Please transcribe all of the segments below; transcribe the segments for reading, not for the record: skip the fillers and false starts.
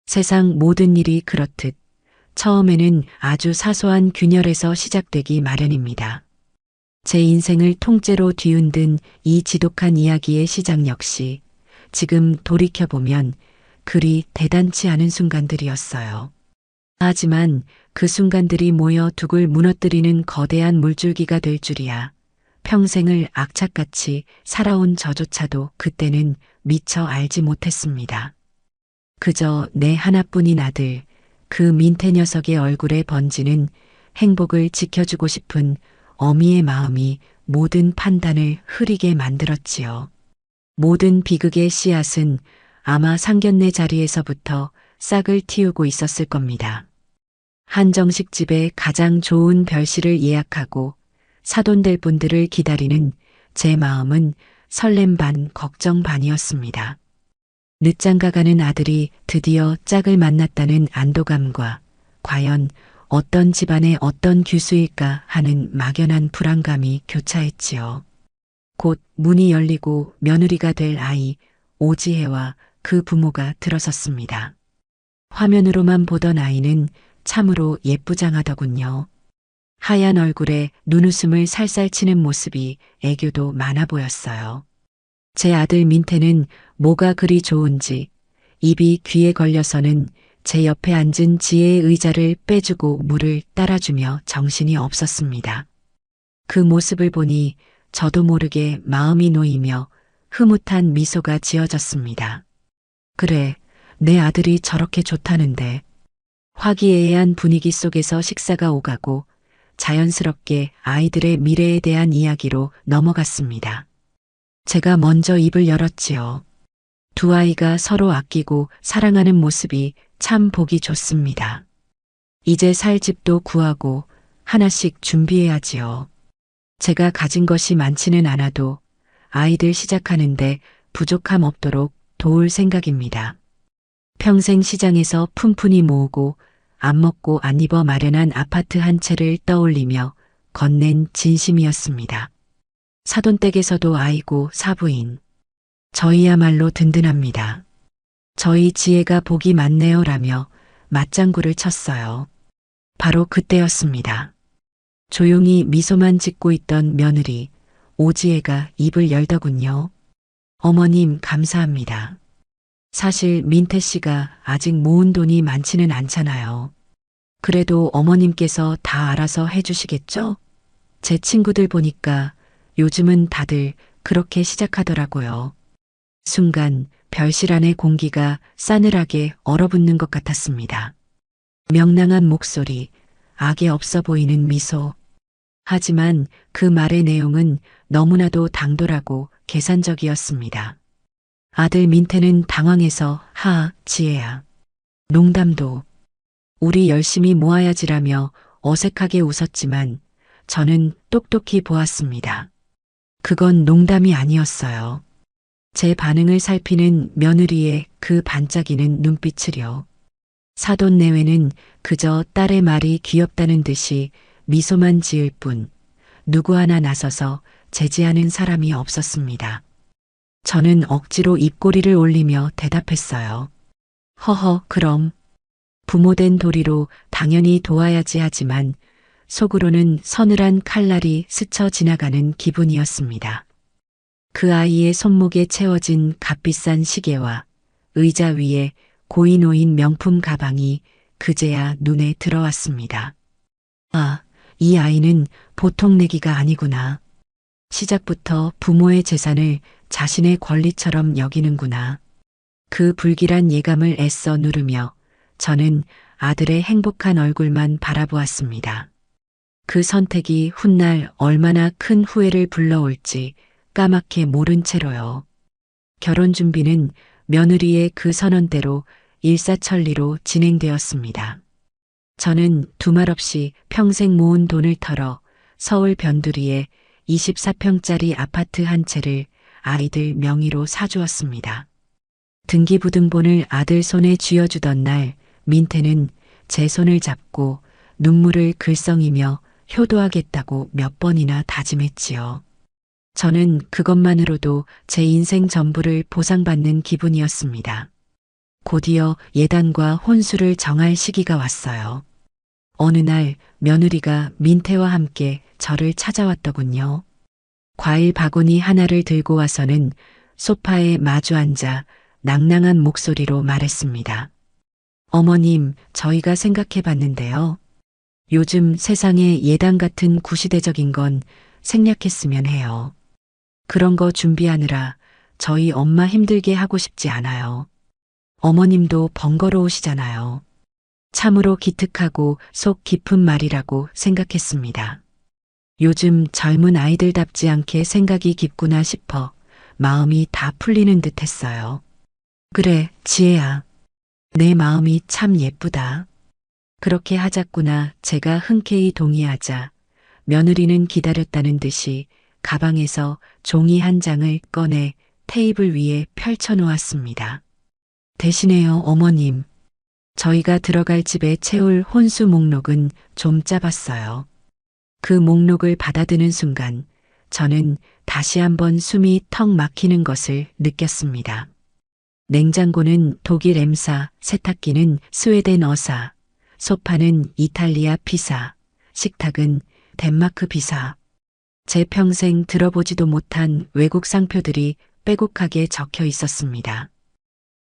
세상 모든 일이 그렇듯 처음에는 아주 사소한 균열에서 시작되기 마련입니다. 제 인생을 통째로 뒤흔든 이 지독한 이야기의 시작 역시 지금 돌이켜보면 그리 대단치 않은 순간들이었어요. 하지만 그 순간들이 모여 둑을 무너뜨리는 거대한 물줄기가 될 줄이야. 평생을 악착같이 살아온 저조차도 그때는 미처 알지 못했습니다. 그저 내 하나뿐인 아들, 그 민태 녀석의 얼굴에 번지는 행복을 지켜주고 싶은 어미의 마음이 모든 판단을 흐리게 만들었지요. 모든 비극의 씨앗은 아마 상견례 자리에서부터 싹을 틔우고 있었을 겁니다. 한정식 집에 가장 좋은 별실을 예약하고 사돈될 분들을 기다리는 제 마음은 설렘 반 걱정 반이었습니다. 늦장가 가는 아들이 드디어 짝을 만났다는 안도감과 과연 어떤 집안의 어떤 규수일까 하는 막연한 불안감이 교차했지요. 곧 문이 열리고 며느리가 될 아이 오지혜와 그 부모가 들어섰습니다. 화면으로만 보던 아이는 참으로 예쁘장하더군요. 하얀 얼굴에 눈웃음을 살살 치는 모습이 애교도 많아 보였어요. 제 아들 민태는 뭐가 그리 좋은지 입이 귀에 걸려서는 제 옆에 앉은 지혜의 의자를 빼주고 물을 따라주며 정신이 없었습니다. 그 모습을 보니 저도 모르게 마음이 놓이며 흐뭇한 미소가 지어졌습니다. 그래, 내 아들이 저렇게 좋다는데. 화기애애한 분위기 속에서 식사가 오가고 자연스럽게 아이들의 미래에 대한 이야기로 넘어갔습니다. 제가 먼저 입을 열었지요. 두 아이가 서로 아끼고 사랑하는 모습이 참 보기 좋습니다. 이제 살 집도 구하고 하나씩 준비해야지요. 제가 가진 것이 많지는 않아도 아이들 시작하는데 부족함 없도록 도울 생각입니다. 평생 시장에서 푼푼히 모으고 안 먹고 안 입어 마련한 아파트 한 채를 떠올리며 건넨 진심이었습니다. 사돈댁에서도 아이고 사부인. 저희야말로 든든합니다. 저희 지혜가 복이 많네요라며 맞장구를 쳤어요. 바로 그때였습니다. 조용히 미소만 짓고 있던 며느리 오지혜가 입을 열더군요. 어머님 감사합니다. 사실 민태 씨가 아직 모은 돈이 많지는 않잖아요. 그래도 어머님께서 다 알아서 해주시겠죠? 제 친구들 보니까 요즘은 다들 그렇게 시작하더라고요. 순간 별실 안의 공기가 싸늘하게 얼어붙는 것 같았습니다. 명랑한 목소리, 악에 없어 보이는 미소. 하지만 그 말의 내용은 너무나도 당돌하고 계산적이었습니다. 아들 민태는 당황해서 지혜야. 농담도. 우리 열심히 모아야지라며 어색하게 웃었지만 저는 똑똑히 보았습니다. 그건 농담이 아니었어요. 제 반응을 살피는 며느리의 그 반짝이는 눈빛을요. 사돈 내외는 그저 딸의 말이 귀엽다는 듯이 미소만 지을 뿐 누구 하나 나서서 제지하는 사람이 없었습니다. 저는 억지로 입꼬리를 올리며 대답했어요. 허허, 그럼. 부모된 도리로 당연히 도와야지 하지만 속으로는 서늘한 칼날이 스쳐 지나가는 기분이었습니다. 그 아이의 손목에 채워진 값비싼 시계와 의자 위에 고이 놓인 명품 가방이 그제야 눈에 들어왔습니다. 아, 이 아이는 보통 내기가 아니구나. 시작부터 부모의 재산을 자신의 권리처럼 여기는구나. 그 불길한 예감을 애써 누르며 저는 아들의 행복한 얼굴만 바라보았습니다. 그 선택이 훗날 얼마나 큰 후회를 불러올지 까맣게 모른 채로요. 결혼 준비는 며느리의 그 선언대로 일사천리로 진행되었습니다. 저는 두말 없이 평생 모은 돈을 털어 서울 변두리에 24평짜리 아파트 한 채를 아이들 명의로 사주었습니다. 등기부등본을 아들 손에 쥐어주던 날 민태는 제 손을 잡고 눈물을 글썽이며 효도하겠다고 몇 번이나 다짐했지요. 저는 그것만으로도 제 인생 전부를 보상받는 기분이었습니다. 곧이어 예단과 혼수를 정할 시기가 왔어요. 어느 날 며느리가 민태와 함께 저를 찾아왔더군요. 과일 바구니 하나를 들고 와서는 소파에 마주 앉아 낭낭한 목소리로 말했습니다. 어머님, 저희가 생각해 봤는데요. 요즘 세상에 예단 같은 구시대적인 건 생략했으면 해요. 그런 거 준비하느라 저희 엄마 힘들게 하고 싶지 않아요. 어머님도 번거로우시잖아요. 참으로 기특하고 속 깊은 말이라고 생각했습니다. 요즘 젊은 아이들답지 않게 생각이 깊구나 싶어 마음이 다 풀리는 듯 했어요. 그래, 지혜야. 내 마음이 참 예쁘다. 그렇게 하자꾸나 제가 흔쾌히 동의하자 며느리는 기다렸다는 듯이 가방에서 종이 한 장을 꺼내 테이블 위에 펼쳐 놓았습니다. 대신에요, 어머님. 저희가 들어갈 집에 채울 혼수 목록은 좀 짜봤어요. 그 목록을 받아드는 순간 저는 다시 한번 숨이 턱 막히는 것을 느꼈습니다. 냉장고는 독일 M사, 세탁기는 스웨덴 어사, 소파는 이탈리아 피사, 식탁은 덴마크 비사. 제 평생 들어보지도 못한 외국 상표들이 빼곡하게 적혀 있었습니다.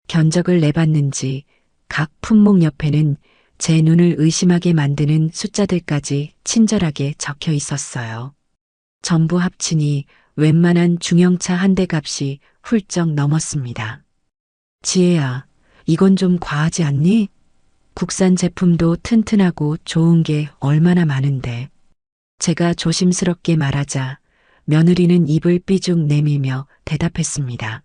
견적을 내봤는지 각 품목 옆에는 제 눈을 의심하게 만드는 숫자들까지 친절하게 적혀 있었어요. 전부 합치니 웬만한 중형차 한 대 값이 훌쩍 넘었습니다. 지혜야, 이건 좀 과하지 않니? 국산 제품도 튼튼하고 좋은 게 얼마나 많은데. 제가 조심스럽게 말하자 며느리는 입을 삐죽 내밀며 대답했습니다.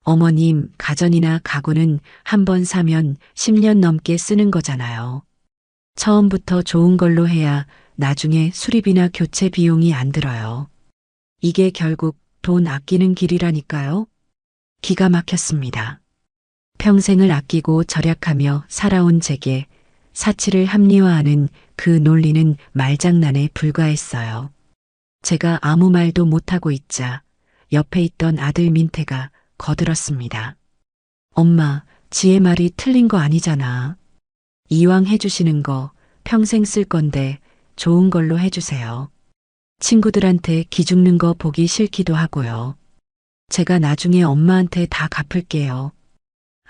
어머님, 가전이나 가구는 한 번 사면 10년 넘게 쓰는 거잖아요. 처음부터 좋은 걸로 해야 나중에 수리비나 교체 비용이 안 들어요. 이게 결국 돈 아끼는 길이라니까요. 기가 막혔습니다. 평생을 아끼고 절약하며 살아온 제게 사치를 합리화하는 그 논리는 말장난에 불과했어요. 제가 아무 말도 못하고 있자 옆에 있던 아들 민태가 거들었습니다. 엄마, 지혜 말이 틀린 거 아니잖아. 이왕 해주시는 거 평생 쓸 건데 좋은 걸로 해주세요. 친구들한테 기죽는 거 보기 싫기도 하고요. 제가 나중에 엄마한테 다 갚을게요.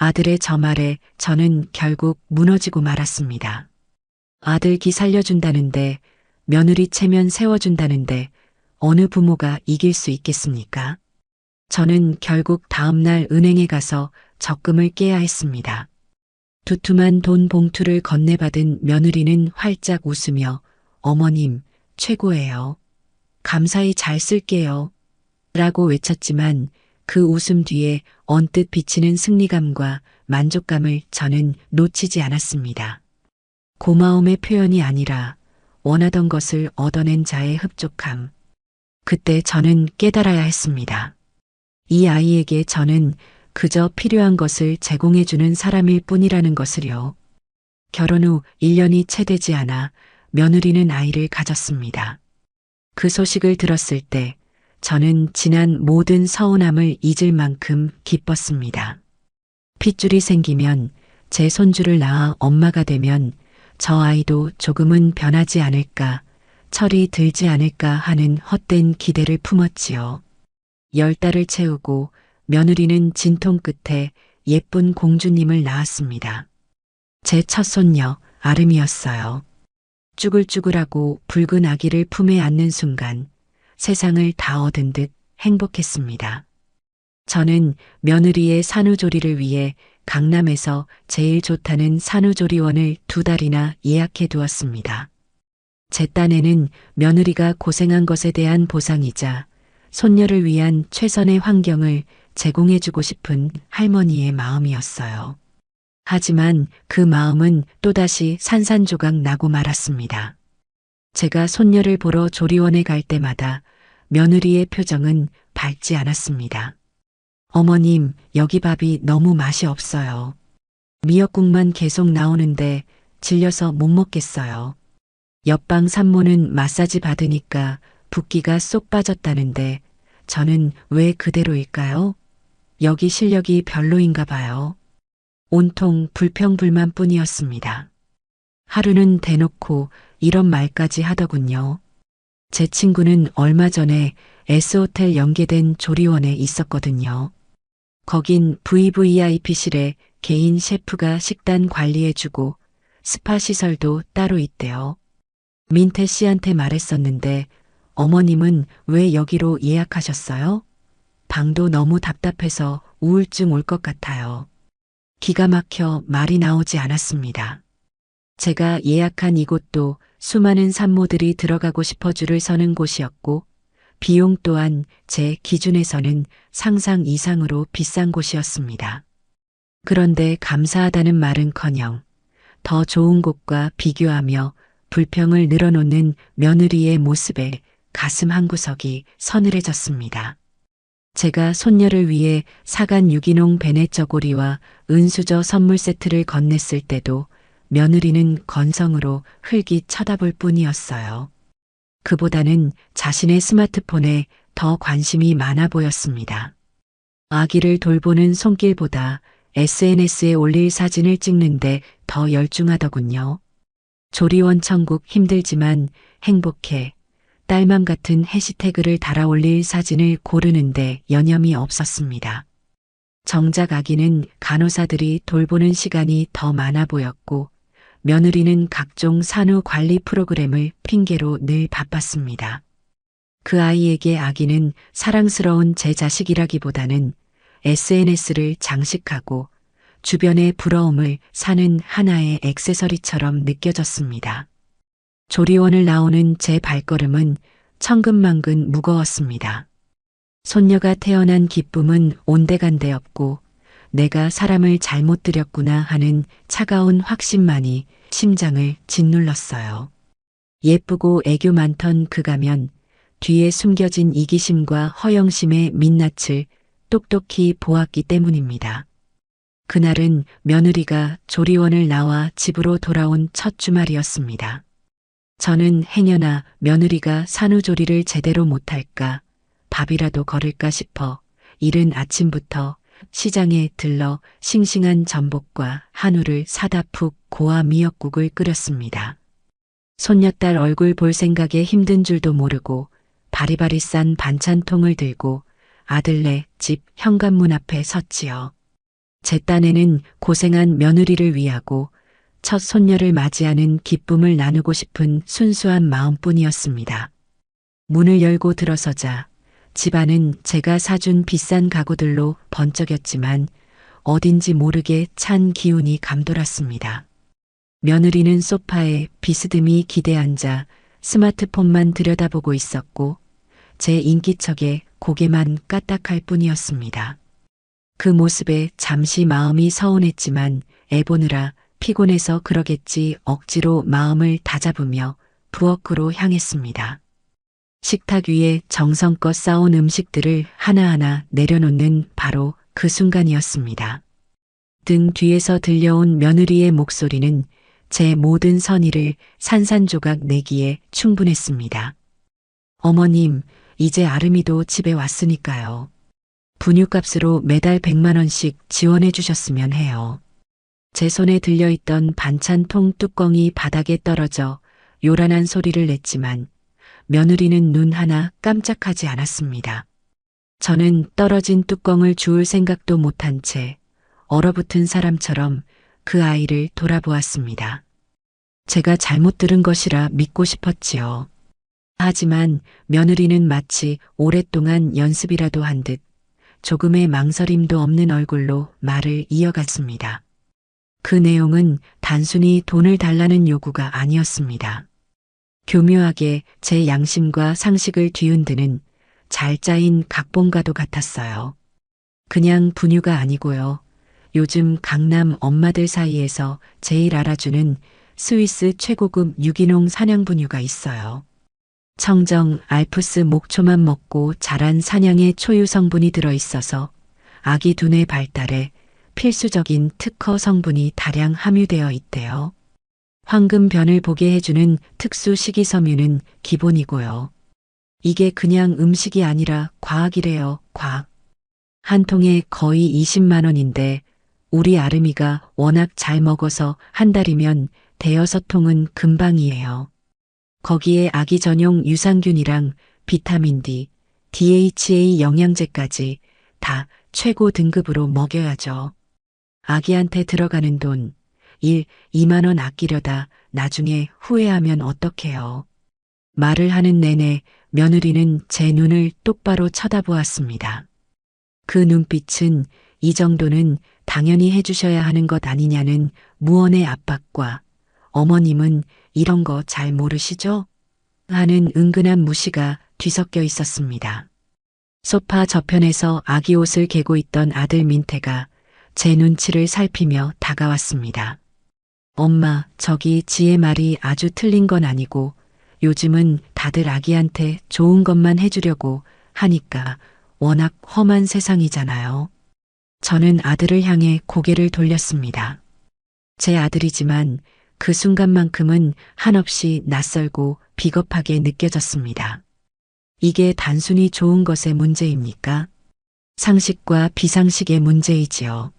아들의 저 말에 저는 결국 무너지고 말았습니다. 아들 기 살려준다는데 며느리 체면 세워준다는데 어느 부모가 이길 수 있겠습니까? 저는 결국 다음날 은행에 가서 적금을 깨야 했습니다. 두툼한 돈 봉투를 건네받은 며느리는 활짝 웃으며 어머님, 최고예요. 감사히 잘 쓸게요. 라고 외쳤지만 그 웃음 뒤에 언뜻 비치는 승리감과 만족감을 저는 놓치지 않았습니다. 고마움의 표현이 아니라 원하던 것을 얻어낸 자의 흡족함. 그때 저는 깨달아야 했습니다. 이 아이에게 저는 그저 필요한 것을 제공해주는 사람일 뿐이라는 것을요. 결혼 후 1년이 채 되지 않아 며느리는 아이를 가졌습니다. 그 소식을 들었을 때 저는 지난 모든 서운함을 잊을 만큼 기뻤습니다. 핏줄이 생기면 제 손주를 낳아 엄마가 되면 저 아이도 조금은 변하지 않을까, 철이 들지 않을까 하는 헛된 기대를 품었지요. 10달을 채우고 며느리는 진통 끝에 예쁜 공주님을 낳았습니다. 제 첫 손녀 아름이었어요. 쭈글쭈글하고 붉은 아기를 품에 안는 순간 세상을 다 얻은 듯 행복했습니다. 저는 며느리의 산후조리를 위해 강남에서 제일 좋다는 산후조리원을 2달이나 예약해 두었습니다. 제 딴에는 며느리가 고생한 것에 대한 보상이자 손녀를 위한 최선의 환경을 제공해주고 싶은 할머니의 마음이었어요. 하지만 그 마음은 또다시 산산조각 나고 말았습니다. 제가 손녀를 보러 조리원에 갈 때마다 며느리의 표정은 밝지 않았습니다. 어머님, 여기 밥이 너무 맛이 없어요. 미역국만 계속 나오는데 질려서 못 먹겠어요. 옆방 산모는 마사지 받으니까 붓기가 쏙 빠졌다는데 저는 왜 그대로일까요? 여기 실력이 별로인가 봐요. 온통 불평불만뿐이었습니다. 하루는 대놓고 이런 말까지 하더군요. 제 친구는 얼마 전에 S호텔 연계된 조리원에 있었거든요. 거긴 VVIP실에 개인 셰프가 식단 관리해주고 스파 시설도 따로 있대요. 민태 씨한테 말했었는데 어머님은 왜 여기로 예약하셨어요? 방도 너무 답답해서 우울증 올 것 같아요. 기가 막혀 말이 나오지 않았습니다. 제가 예약한 이곳도 수많은 산모들이 들어가고 싶어 줄을 서는 곳이었고 비용 또한 제 기준에서는 상상 이상으로 비싼 곳이었습니다. 그런데 감사하다는 말은커녕 더 좋은 곳과 비교하며 불평을 늘어놓는 며느리의 모습에 가슴 한구석이 서늘해졌습니다. 제가 손녀를 위해 사간 유기농 베네 저고리와 은수저 선물 세트를 건넸을 때도 며느리는 건성으로 흘기 쳐다볼 뿐이었어요. 그보다는 자신의 스마트폰에 더 관심이 많아 보였습니다. 아기를 돌보는 손길보다 SNS에 올릴 사진을 찍는데 더 열중하더군요. 조리원 천국 힘들지만 행복해. 딸맘 같은 해시태그를 달아 올릴 사진을 고르는데 여념이 없었습니다. 정작 아기는 간호사들이 돌보는 시간이 더 많아 보였고 며느리는 각종 산후 관리 프로그램을 핑계로 늘 바빴습니다. 그 아이에게 아기는 사랑스러운 제 자식이라기보다는 SNS를 장식하고 주변의 부러움을 사는 하나의 액세서리처럼 느껴졌습니다. 조리원을 나오는 제 발걸음은 천근만근 무거웠습니다. 손녀가 태어난 기쁨은 온데간데 없고 내가 사람을 잘못 들였구나 하는 차가운 확신만이 심장을 짓눌렀어요. 예쁘고 애교 많던 그 가면 뒤에 숨겨진 이기심과 허영심의 민낯을 똑똑히 보았기 때문입니다. 그날은 며느리가 조리원을 나와 집으로 돌아온 첫 주말이었습니다. 저는 행여나 며느리가 산후조리를 제대로 못할까, 밥이라도 거를까 싶어 이른 아침부터 시장에 들러 싱싱한 전복과 한우를 사다 푹 고아 미역국을 끓였습니다. 손녀딸 얼굴 볼 생각에 힘든 줄도 모르고 바리바리 싼 반찬통을 들고 아들네 집 현관문 앞에 섰지요. 제 딴에는 고생한 며느리를 위하고 첫 손녀를 맞이하는 기쁨을 나누고 싶은 순수한 마음뿐이었습니다. 문을 열고 들어서자 집안은 제가 사준 비싼 가구들로 번쩍였지만 어딘지 모르게 찬 기운이 감돌았습니다. 며느리는 소파에 비스듬히 기대앉아 스마트폰만 들여다보고 있었고 제 인기척에 고개만 까딱할 뿐이었습니다. 그 모습에 잠시 마음이 서운했지만 애보느라 피곤해서 그러겠지 억지로 마음을 다잡으며 부엌으로 향했습니다. 식탁 위에 정성껏 쌓아온 음식들을 하나하나 내려놓는 바로 그 순간이었습니다. 등 뒤에서 들려온 며느리의 목소리는 제 모든 선의를 산산조각 내기에 충분했습니다. 어머님, 이제 아름이도 집에 왔으니까요. 분유값으로 매달 100만 원씩 지원해 주셨으면 해요. 제 손에 들려있던 반찬통 뚜껑이 바닥에 떨어져 요란한 소리를 냈지만 며느리는 눈 하나 깜짝하지 않았습니다. 저는 떨어진 뚜껑을 주울 생각도 못한 채 얼어붙은 사람처럼 그 아이를 돌아보았습니다. 제가 잘못 들은 것이라 믿고 싶었지요. 하지만 며느리는 마치 오랫동안 연습이라도 한 듯 조금의 망설임도 없는 얼굴로 말을 이어갔습니다. 그 내용은 단순히 돈을 달라는 요구가 아니었습니다. 교묘하게 제 양심과 상식을 뒤흔드는 잘 짜인 각본과도 같았어요. 그냥 분유가 아니고요. 요즘 강남 엄마들 사이에서 제일 알아주는 스위스 최고급 유기농 사냥 분유가 있어요. 청정 알프스 목초만 먹고 자란 사냥의 초유 성분이 들어있어서 아기 두뇌 발달에 필수적인 특허 성분이 다량 함유되어 있대요. 황금변을 보게 해주는 특수 식이섬유는 기본이고요. 이게 그냥 음식이 아니라 과학이래요, 과학. 한 통에 거의 20만 원인데 우리 아름이가 워낙 잘 먹어서 한 달이면 대여섯 통은 금방이에요. 거기에 아기 전용 유산균이랑 비타민 D, DHA 영양제까지 다 최고 등급으로 먹여야죠. 아기한테 들어가는 돈 2만 원 아끼려다 나중에 후회하면 어떡해요. 말을 하는 내내 며느리는 제 눈을 똑바로 쳐다보았습니다. 그 눈빛은 이 정도는 당연히 해주셔야 하는 것 아니냐는 무언의 압박과 어머님은 이런 거 잘 모르시죠? 하는 은근한 무시가 뒤섞여 있었습니다. 소파 저편에서 아기 옷을 개고 있던 아들 민태가 제 눈치를 살피며 다가왔습니다. 엄마, 저기 지혜 말이 아주 틀린 건 아니고 요즘은 다들 아기한테 좋은 것만 해주려고 하니까 워낙 험한 세상이잖아요. 저는 아들을 향해 고개를 돌렸습니다. 제 아들이지만 그 순간만큼은 한없이 낯설고 비겁하게 느껴졌습니다. 이게 단순히 좋은 것의 문제입니까? 상식과 비상식의 문제이지요.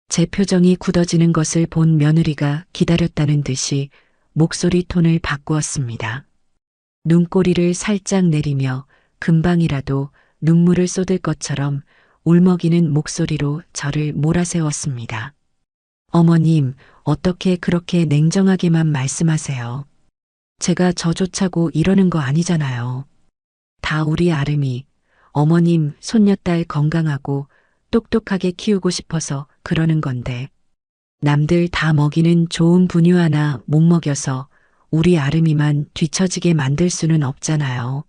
제 표정이 굳어지는 것을 본 며느리가 기다렸다는 듯이 목소리 톤을 바꾸었습니다. 눈꼬리를 살짝 내리며 금방이라도 눈물을 쏟을 것처럼 울먹이는 목소리로 저를 몰아세웠습니다. 어머님, 어떻게 그렇게 냉정하게만 말씀하세요? 제가 저조차고 이러는 거 아니잖아요. 다 우리 아름이 어머님 손녀딸 건강하고 똑똑하게 키우고 싶어서 그러는 건데 남들 다 먹이는 좋은 분유 하나 못 먹여서 우리 아름이만 뒤처지게 만들 수는 없잖아요.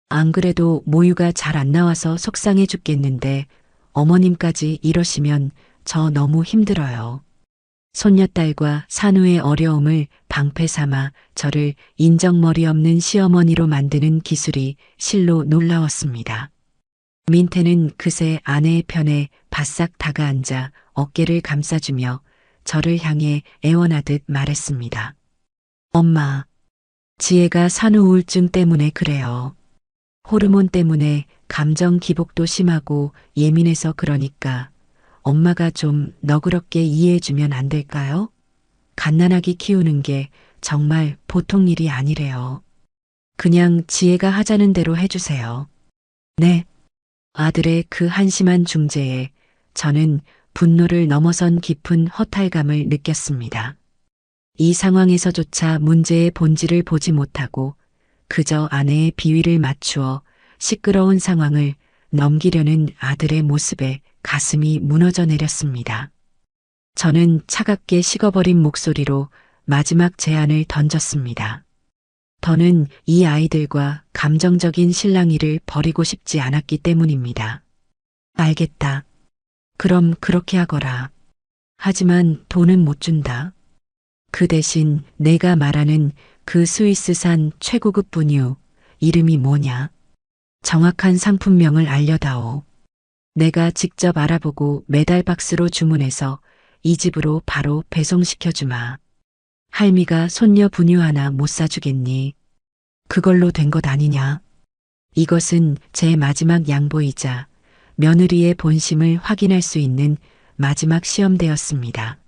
안 그래도 모유가 잘 안 나와서 속상해 죽겠는데 어머님까지 이러시면 저 너무 힘들어요. 손녀딸과 산후의 어려움을 방패 삼아 저를 인정머리 없는 시어머니로 만드는 기술이 실로 놀라웠습니다. 민태는 그새 아내의 편에 바싹 다가앉아 어깨를 감싸주며 저를 향해 애원하듯 말했습니다. 엄마, 지혜가 산후 우울증 때문에 그래요. 호르몬 때문에 감정 기복도 심하고 예민해서 그러니까 엄마가 좀 너그럽게 이해해주면 안 될까요? 갓난아기 키우는 게 정말 보통 일이 아니래요. 그냥 지혜가 하자는 대로 해주세요. 네. 아들의 그 한심한 중재에 저는 분노를 넘어선 깊은 허탈감을 느꼈습니다. 이 상황에서조차 문제의 본질을 보지 못하고 그저 아내의 비위를 맞추어 시끄러운 상황을 넘기려는 아들의 모습에 가슴이 무너져 내렸습니다. 저는 차갑게 식어버린 목소리로 마지막 제안을 던졌습니다. 더는 이 아이들과 감정적인 실랑이를 벌이고 싶지 않았기 때문입니다. 알겠다. 그럼 그렇게 하거라. 하지만 돈은 못 준다. 그 대신 내가 말하는 그 스위스산 최고급 분유, 이름이 뭐냐? 정확한 상품명을 알려다오. 내가 직접 알아보고 매달 박스로 주문해서 이 집으로 바로 배송시켜주마. 할미가 손녀 분유 하나 못 사주겠니? 그걸로 된 것 아니냐? 이것은 제 마지막 양보이자 며느리의 본심을 확인할 수 있는 마지막 시험대였습니다.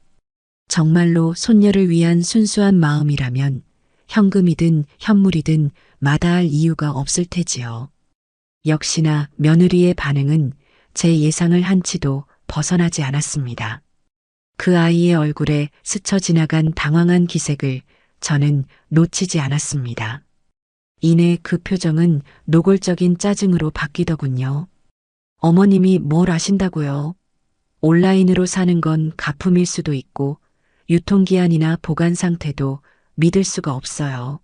정말로 손녀를 위한 순수한 마음이라면 현금이든 현물이든 마다할 이유가 없을 테지요. 역시나 며느리의 반응은 제 예상을 한치도 벗어나지 않았습니다. 그 아이의 얼굴에 스쳐 지나간 당황한 기색을 저는 놓치지 않았습니다. 이내 그 표정은 노골적인 짜증으로 바뀌더군요. 어머님이 뭘 아신다고요? 온라인으로 사는 건 가품일 수도 있고 유통기한이나 보관 상태도 믿을 수가 없어요.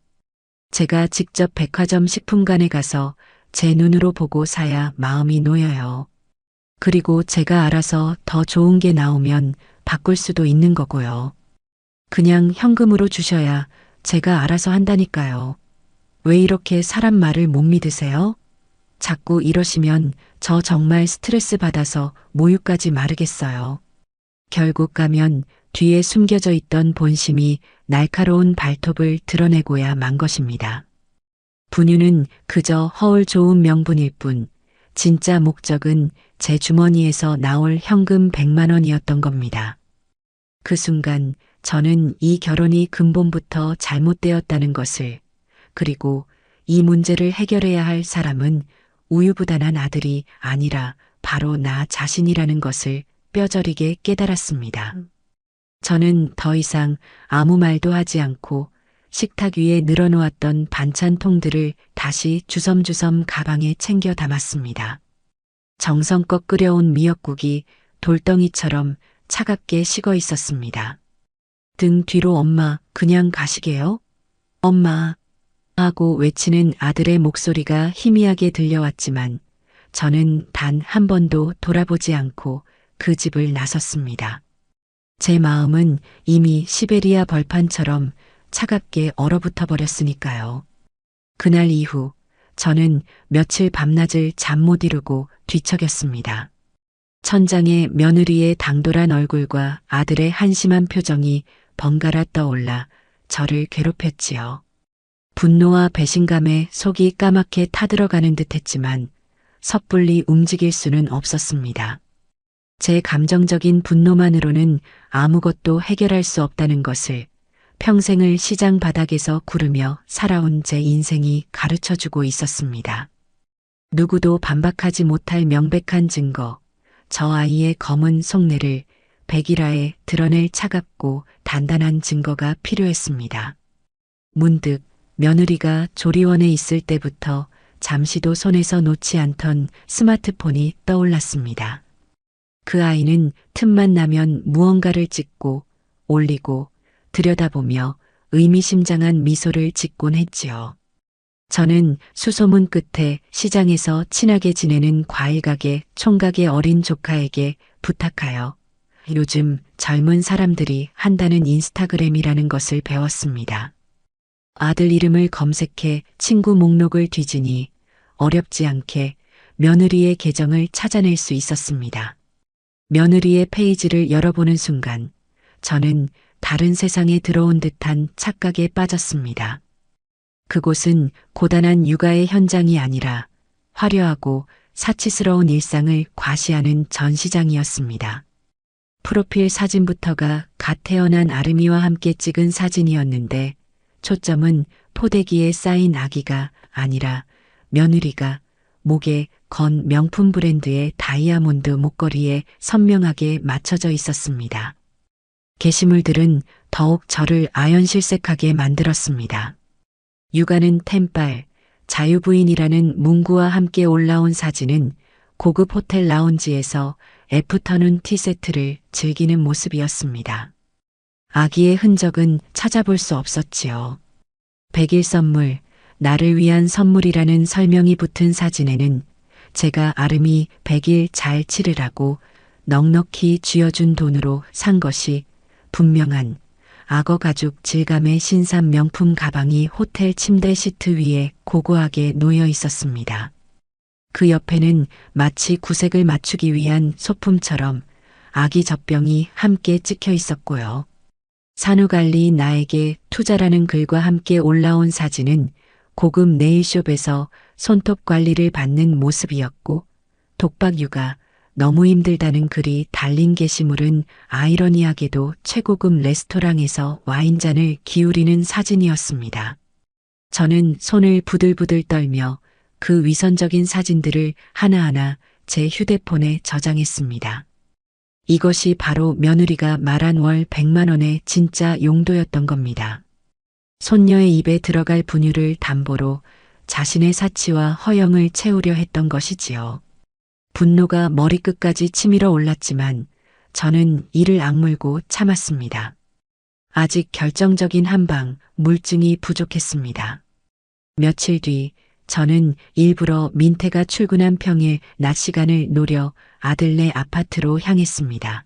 제가 직접 백화점 식품관에 가서 제 눈으로 보고 사야 마음이 놓여요. 그리고 제가 알아서 더 좋은 게 나오면 바꿀 수도 있는 거고요. 그냥 현금으로 주셔야 제가 알아서 한다니까요. 왜 이렇게 사람 말을 못 믿으세요? 자꾸 이러시면 저 정말 스트레스 받아서 모유까지 마르겠어요. 결국 가면 뒤에 숨겨져 있던 본심이 날카로운 발톱을 드러내고야 만 것입니다. 분유는 그저 허울 좋은 명분일 뿐 진짜 목적은 제 주머니에서 나올 현금 100만 원이었던 겁니다. 그 순간 저는 이 결혼이 근본부터 잘못되었다는 것을, 그리고 이 문제를 해결해야 할 사람은 우유부단한 아들이 아니라 바로 나 자신이라는 것을 뼈저리게 깨달았습니다. 저는 더 이상 아무 말도 하지 않고 식탁 위에 늘어놓았던 반찬통들을 다시 주섬주섬 가방에 챙겨 담았습니다. 정성껏 끓여온 미역국이 돌덩이처럼 차갑게 식어 있었습니다. 등 뒤로 엄마, 그냥 가시게요? 엄마, 하고 외치는 아들의 목소리가 희미하게 들려왔지만 저는 단 한 번도 돌아보지 않고 그 집을 나섰습니다. 제 마음은 이미 시베리아 벌판처럼 차갑게 얼어붙어 버렸으니까요. 그날 이후 저는 며칠 밤낮을 잠 못 이루고 뒤척였습니다. 천장에 며느리의 당돌한 얼굴과 아들의 한심한 표정이 번갈아 떠올라 저를 괴롭혔지요. 분노와 배신감에 속이 까맣게 타들어가는 듯했지만 섣불리 움직일 수는 없었습니다. 제 감정적인 분노만으로는 아무것도 해결할 수 없다는 것을 평생을 시장 바닥에서 구르며 살아온 제 인생이 가르쳐주고 있었습니다. 누구도 반박하지 못할 명백한 증거, 저 아이의 검은 속내를 백일하에 드러낼 차갑고 단단한 증거가 필요했습니다. 문득 며느리가 조리원에 있을 때부터 잠시도 손에서 놓지 않던 스마트폰이 떠올랐습니다. 그 아이는 틈만 나면 무언가를 찍고 올리고 들여다보며 의미심장한 미소를 짓곤 했지요. 저는 수소문 끝에 시장에서 친하게 지내는 과일가게 총각의 어린 조카에게 부탁하여 요즘 젊은 사람들이 한다는 인스타그램이라는 것을 배웠습니다. 아들 이름을 검색해 친구 목록을 뒤지니 어렵지 않게 며느리의 계정을 찾아낼 수 있었습니다. 며느리의 페이지를 열어보는 순간 저는 다른 세상에 들어온 듯한 착각에 빠졌습니다. 그곳은 고단한 육아의 현장이 아니라 화려하고 사치스러운 일상을 과시하는 전시장이었습니다. 프로필 사진부터가 갓 태어난 아름이와 함께 찍은 사진이었는데 초점은 포대기에 쌓인 아기가 아니라 며느리가 목에 건 명품 브랜드의 다이아몬드 목걸이에 선명하게 맞춰져 있었습니다. 게시물들은 더욱 저를 아연실색하게 만들었습니다. 육아는 템빨, 자유부인이라는 문구와 함께 올라온 사진은 고급 호텔 라운지에서 애프터눈 티세트를 즐기는 모습이었습니다. 아기의 흔적은 찾아볼 수 없었지요. 100일 선물, 나를 위한 선물이라는 설명이 붙은 사진에는 제가 아름이 100일 잘 치르라고 넉넉히 쥐어준 돈으로 산 것이 분명한 악어 가죽 질감의 신상 명품 가방이 호텔 침대 시트 위에 고고하게 놓여 있었습니다. 그 옆에는 마치 구색을 맞추기 위한 소품처럼 아기 젖병이 함께 찍혀 있었고요. 산후관리 나에게 투자라는 글과 함께 올라온 사진은 고급 네일숍에서 손톱 관리를 받는 모습이었고 독박 육아 너무 힘들다는 글이 달린 게시물은 아이러니하게도 최고급 레스토랑에서 와인잔을 기울이는 사진이었습니다. 저는 손을 부들부들 떨며 그 위선적인 사진들을 하나하나 제 휴대폰에 저장했습니다. 이것이 바로 며느리가 말한 월 100만 원의 진짜 용도였던 겁니다. 손녀의 입에 들어갈 분유를 담보로 자신의 사치와 허영을 채우려 했던 것이지요. 분노가 머리끝까지 치밀어 올랐지만 저는 이를 악물고 참았습니다. 아직 결정적인 한방 물증이 부족했습니다. 며칠 뒤 저는 일부러 민태가 출근한 평일 낮 시간을 노려 아들네 아파트로 향했습니다.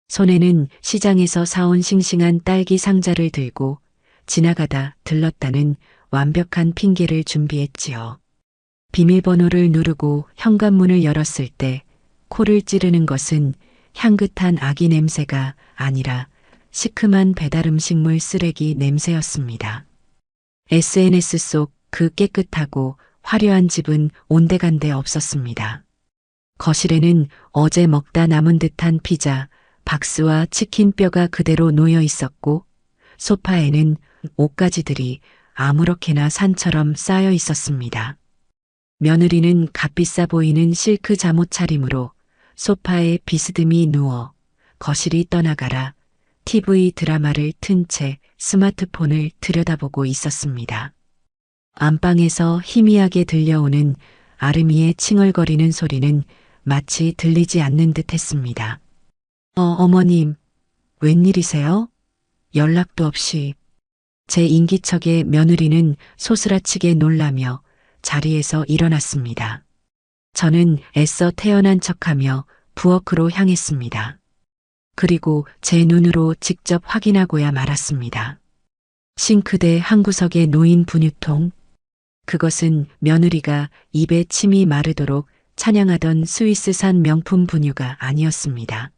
손에는 시장에서 사온 싱싱한 딸기 상자를 들고 지나가다 들렀다는 완벽한 핑계를 준비했지요. 비밀번호를 누르고 현관문을 열었을 때 코를 찌르는 것은 향긋한 아기 냄새가 아니라 시큼한 배달음식물 쓰레기 냄새였습니다. SNS 속 그 깨끗하고 화려한 집은 온데간데 없었습니다. 거실에는 어제 먹다 남은 듯한 피자, 박스와 치킨 뼈가 그대로 놓여 있었고, 소파에는 옷가지들이 아무렇게나 산처럼 쌓여 있었습니다. 며느리는 값비싸 보이는 실크 잠옷 차림으로 소파에 비스듬히 누워 거실이 떠나가라 TV 드라마를 튼 채 스마트폰을 들여다보고 있었습니다. 안방에서 희미하게 들려오는 아름이의 칭얼거리는 소리는 마치 들리지 않는 듯 했습니다. 어머님, 웬일이세요? 연락도 없이. 제 인기척의 며느리는 소스라치게 놀라며 자리에서 일어났습니다. 저는 애써 태어난 척하며 부엌으로 향했습니다. 그리고 제 눈으로 직접 확인하고야 말았습니다. 싱크대 한 구석에 놓인 분유통. 그것은 며느리가 입에 침이 마르도록 찬양하던 스위스산 명품 분유가 아니었습니다.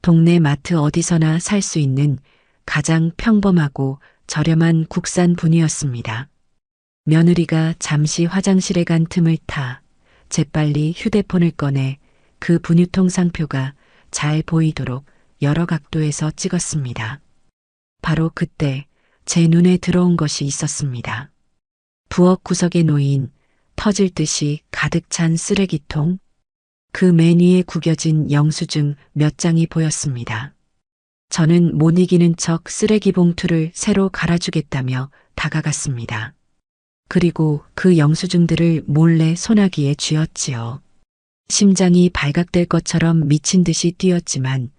동네 마트 어디서나 살 수 있는 가장 평범하고 저렴한 국산 분유였습니다. 며느리가 잠시 화장실에 간 틈을 타 재빨리 휴대폰을 꺼내 그 분유통 상표가 잘 보이도록 여러 각도에서 찍었습니다. 바로 그때 제 눈에 들어온 것이 있었습니다. 부엌 구석에 놓인 터질 듯이 가득 찬 쓰레기통, 그 맨 위에 구겨진 영수증 몇 장이 보였습니다. 저는 못 이기는 척 쓰레기 봉투를 새로 갈아주겠다며 다가갔습니다. 그리고 그 영수증들을 몰래 소나기에 쥐었지요. 심장이 발각될 것처럼 미친 듯이 뛰었지만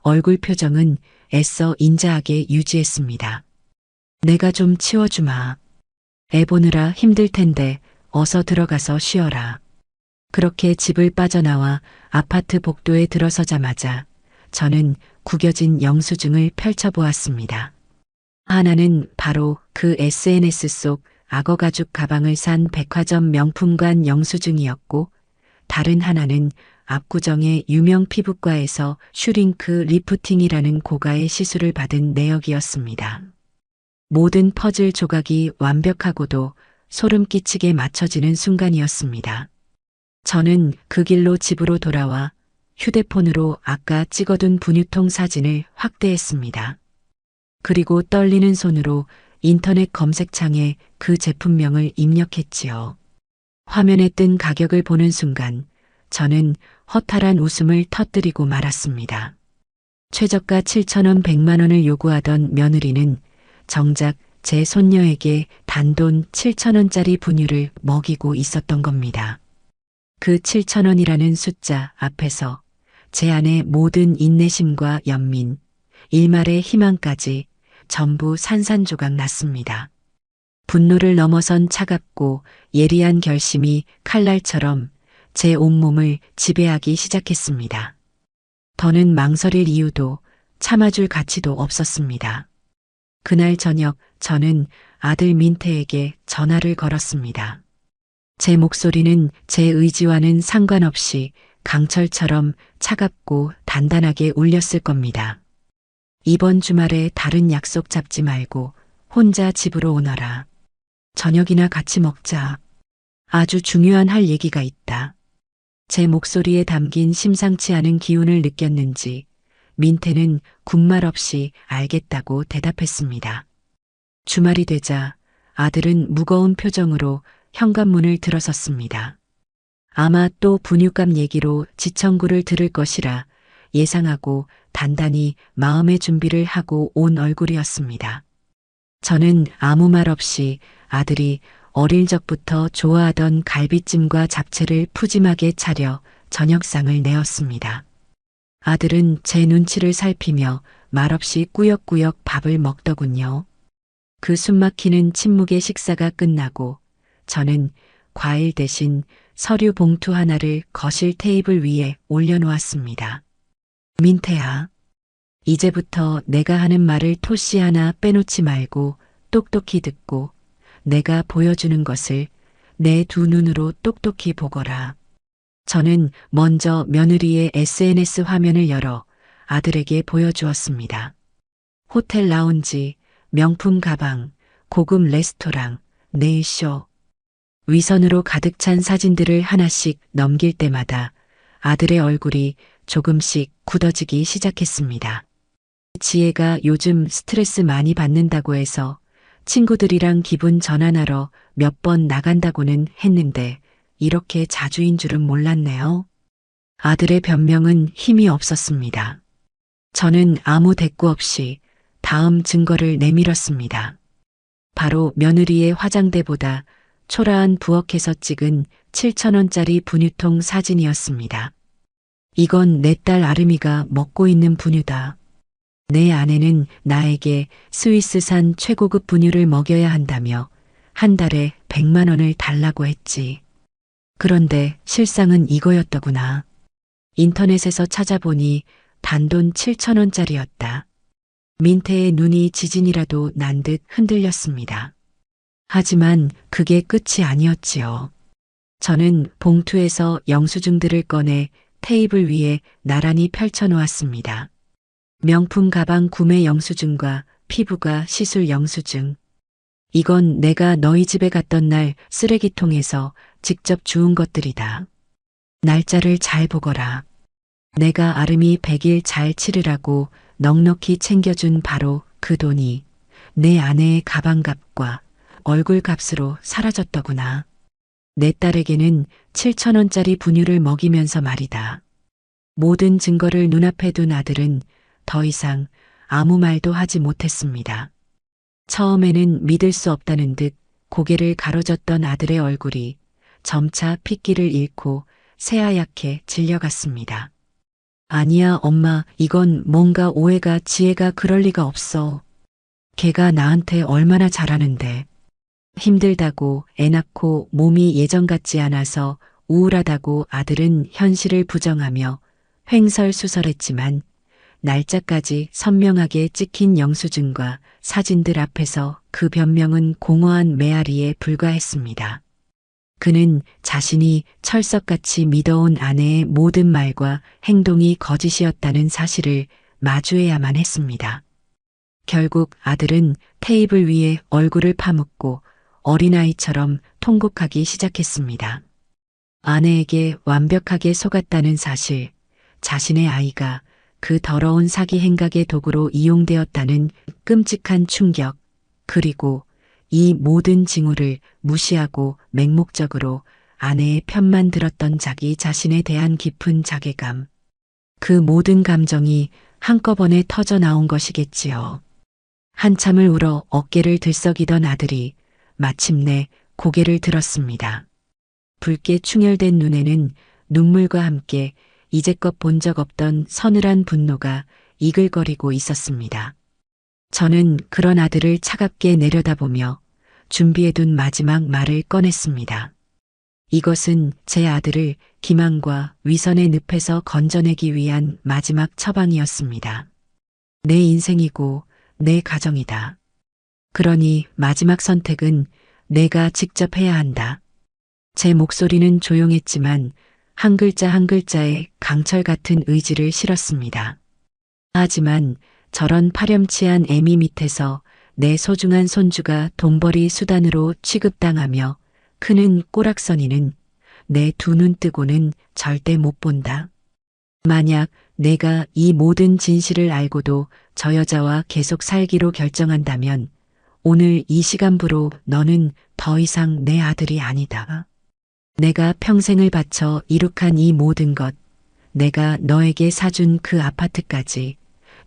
얼굴 표정은 애써 인자하게 유지했습니다. 내가 좀 치워주마. 애 보느라 힘들 텐데 어서 들어가서 쉬어라. 그렇게 집을 빠져나와 아파트 복도에 들어서자마자 저는 구겨진 영수증을 펼쳐보았습니다. 하나는 바로 그 SNS 속 악어 가죽 가방을 산 백화점 명품관 영수증이었고, 다른 하나는 압구정의 유명 피부과에서 슈링크 리프팅이라는 고가의 시술을 받은 내역이었습니다. 모든 퍼즐 조각이 완벽하고도 소름 끼치게 맞춰지는 순간이었습니다. 저는 그 길로 집으로 돌아와 휴대폰으로 아까 찍어둔 분유통 사진을 확대했습니다. 그리고 떨리는 손으로 인터넷 검색창에 그 제품명을 입력했지요. 화면에 뜬 가격을 보는 순간 저는 허탈한 웃음을 터뜨리고 말았습니다. 최저가 7,000원 100만 원을 요구하던 며느리는 정작 제 손녀에게 단돈 7,000원짜리 분유를 먹이고 있었던 겁니다. 그 7,000원이라는 숫자 앞에서 제 안의 모든 인내심과 연민, 일말의 희망까지 전부 산산조각 났습니다. 분노를 넘어선 차갑고 예리한 결심이 칼날처럼 제 온몸을 지배하기 시작했습니다. 더는 망설일 이유도 참아줄 가치도 없었습니다. 그날 저녁 저는 아들 민태에게 전화를 걸었습니다. 제 목소리는 제 의지와는 상관없이 강철처럼 차갑고 단단하게 울렸을 겁니다. 이번 주말에 다른 약속 잡지 말고 혼자 집으로 오너라. 저녁이나 같이 먹자. 아주 중요한 할 얘기가 있다. 제 목소리에 담긴 심상치 않은 기운을 느꼈는지 민태는 군말 없이 알겠다고 대답했습니다. 주말이 되자 아들은 무거운 표정으로 현관문을 들어섰습니다. 아마 또 분유값 얘기로 지청구를 들을 것이라 예상하고 단단히 마음의 준비를 하고 온 얼굴이었습니다. 저는 아무 말 없이 아들이 어릴 적부터 좋아하던 갈비찜과 잡채를 푸짐하게 차려 저녁상을 내었습니다. 아들은 제 눈치를 살피며 말없이 꾸역꾸역 밥을 먹더군요. 그 숨막히는 침묵의 식사가 끝나고 저는 과일 대신 서류 봉투 하나를 거실 테이블 위에 올려놓았습니다. 민태야, 이제부터 내가 하는 말을 토씨 하나 빼놓지 말고 똑똑히 듣고 내가 보여주는 것을 내 두 눈으로 똑똑히 보거라. 저는 먼저 며느리의 SNS 화면을 열어 아들에게 보여주었습니다. 호텔 라운지, 명품 가방, 고급 레스토랑, 네일쇼. 위선으로 가득 찬 사진들을 하나씩 넘길 때마다 아들의 얼굴이 조금씩 굳어지기 시작했습니다. 지혜가 요즘 스트레스 많이 받는다고 해서 친구들이랑 기분 전환하러 몇 번 나간다고는 했는데 이렇게 자주인 줄은 몰랐네요. 아들의 변명은 힘이 없었습니다. 저는 아무 대꾸 없이 다음 증거를 내밀었습니다. 바로 며느리의 화장대보다 초라한 부엌에서 찍은 7,000원짜리 분유통 사진이었습니다. 이건 내 딸 아름이가 먹고 있는 분유다. 내 아내는 나에게 스위스산 최고급 분유를 먹여야 한다며 한 달에 100만 원을 달라고 했지. 그런데 실상은 이거였더구나. 인터넷에서 찾아보니 단돈 7,000원짜리였다. 민태의 눈이 지진이라도 난 듯 흔들렸습니다. 하지만 그게 끝이 아니었지요. 저는 봉투에서 영수증들을 꺼내 테이블 위에 나란히 펼쳐놓았습니다. 명품 가방 구매 영수증과 피부과 시술 영수증. 이건 내가 너희 집에 갔던 날 쓰레기통에서 직접 주운 것들이다. 날짜를 잘 보거라. 내가 아름이 100일 잘 치르라고 넉넉히 챙겨준 바로 그 돈이 내 아내의 가방값과 얼굴값으로 사라졌더구나. 내 딸에게는 7,000원짜리 분유를 먹이면서 말이다. 모든 증거를 눈앞에 둔 아들은 더 이상 아무 말도 하지 못했습니다. 처음에는 믿을 수 없다는 듯 고개를 가로젓던 아들의 얼굴이 점차 핏기를 잃고 새하얗게 질려갔습니다. 아니야, 엄마, 이건 뭔가 오해가 지혜가 그럴 리가 없어. 걔가 나한테 얼마나 잘하는데. 힘들다고 애 낳고 몸이 예전 같지 않아서 우울하다고 아들은 현실을 부정하며 횡설수설했지만 날짜까지 선명하게 찍힌 영수증과 사진들 앞에서 그 변명은 공허한 메아리에 불과했습니다. 그는 자신이 철석같이 믿어온 아내의 모든 말과 행동이 거짓이었다는 사실을 마주해야만 했습니다. 결국 아들은 테이블 위에 얼굴을 파묻고 어린아이처럼 통곡하기 시작했습니다. 아내에게 완벽하게 속았다는 사실, 자신의 아이가 그 더러운 사기 행각의 도구로 이용되었다는 끔찍한 충격, 그리고 이 모든 징후를 무시하고 맹목적으로 아내의 편만 들었던 자기 자신에 대한 깊은 자괴감. 그 모든 감정이 한꺼번에 터져 나온 것이겠지요. 한참을 울어 어깨를 들썩이던 아들이 마침내 고개를 들었습니다. 붉게 충혈된 눈에는 눈물과 함께 이제껏 본 적 없던 서늘한 분노가 이글거리고 있었습니다. 저는 그런 아들을 차갑게 내려다보며 준비해둔 마지막 말을 꺼냈습니다. 이것은 제 아들을 기만과 위선의 늪에서 건져내기 위한 마지막 처방이었습니다. 내 인생이고 내 가정이다. 그러니 마지막 선택은 내가 직접 해야 한다. 제 목소리는 조용했지만 한 글자 한 글자에 강철 같은 의지를 실었습니다. 하지만 저런 파렴치한 애미 밑에서 내 소중한 손주가 돈벌이 수단으로 취급당하며 크는 꼬락서니는 내 두 눈 뜨고는 절대 못 본다. 만약 내가 이 모든 진실을 알고도 저 여자와 계속 살기로 결정한다면 오늘 이 시간부로 너는 더 이상 내 아들이 아니다. 내가 평생을 바쳐 이룩한 이 모든 것, 내가 너에게 사준 그 아파트까지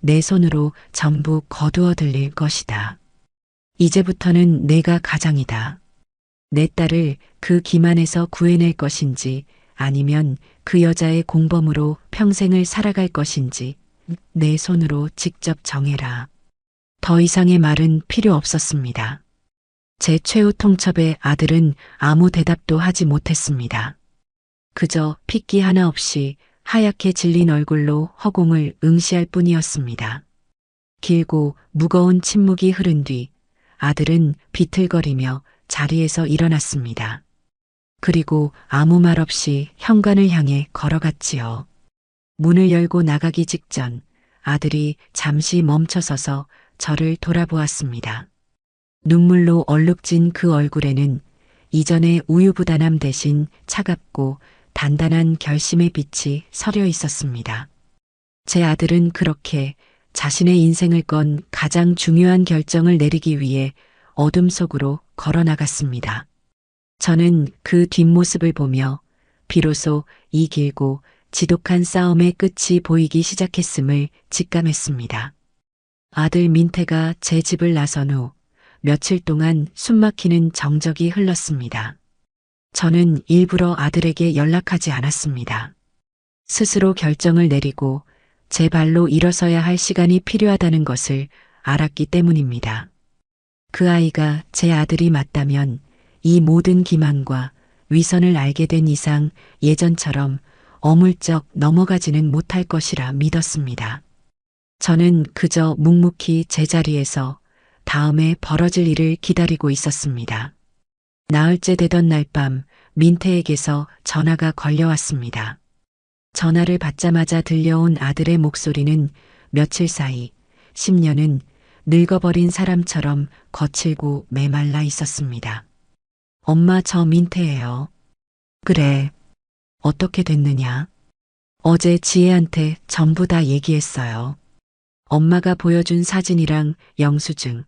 내 손으로 전부 거두어 들릴 것이다. 이제부터는 내가 가장이다. 내 딸을 그 기만에서 구해낼 것인지 아니면 그 여자의 공범으로 평생을 살아갈 것인지 내 손으로 직접 정해라. 더 이상의 말은 필요 없었습니다. 제 최후 통첩의 아들은 아무 대답도 하지 못했습니다. 그저 핏기 하나 없이 하얗게 질린 얼굴로 허공을 응시할 뿐이었습니다. 길고 무거운 침묵이 흐른 뒤 아들은 비틀거리며 자리에서 일어났습니다. 그리고 아무 말 없이 현관을 향해 걸어갔지요. 문을 열고 나가기 직전 아들이 잠시 멈춰서서 저를 돌아보았습니다. 눈물로 얼룩진 그 얼굴에는 이전의 우유부단함 대신 차갑고 단단한 결심의 빛이 서려 있었습니다. 제 아들은 그렇게 자신의 인생을 건 가장 중요한 결정을 내리기 위해 어둠 속으로 걸어 나갔습니다. 저는 그 뒷모습을 보며 비로소 이 길고 지독한 싸움의 끝이 보이기 시작했음을 직감했습니다. 아들 민태가 제 집을 나선 후 며칠 동안 숨막히는 정적이 흘렀습니다. 저는 일부러 아들에게 연락하지 않았습니다. 스스로 결정을 내리고 제 발로 일어서야 할 시간이 필요하다는 것을 알았기 때문입니다. 그 아이가 제 아들이 맞다면 이 모든 기만과 위선을 알게 된 이상 예전처럼 어물쩍 넘어가지는 못할 것이라 믿었습니다. 저는 그저 묵묵히 제자리에서 다음에 벌어질 일을 기다리고 있었습니다. 나흘째 되던 날 밤 민태에게서 전화가 걸려왔습니다. 전화를 받자마자 들려온 아들의 목소리는 며칠 사이 10년은 늙어버린 사람처럼 거칠고 메말라 있었습니다. 엄마, 저 민태예요. 그래. 어떻게 됐느냐? 어제 지혜한테 전부 다 얘기했어요. 엄마가 보여준 사진이랑 영수증,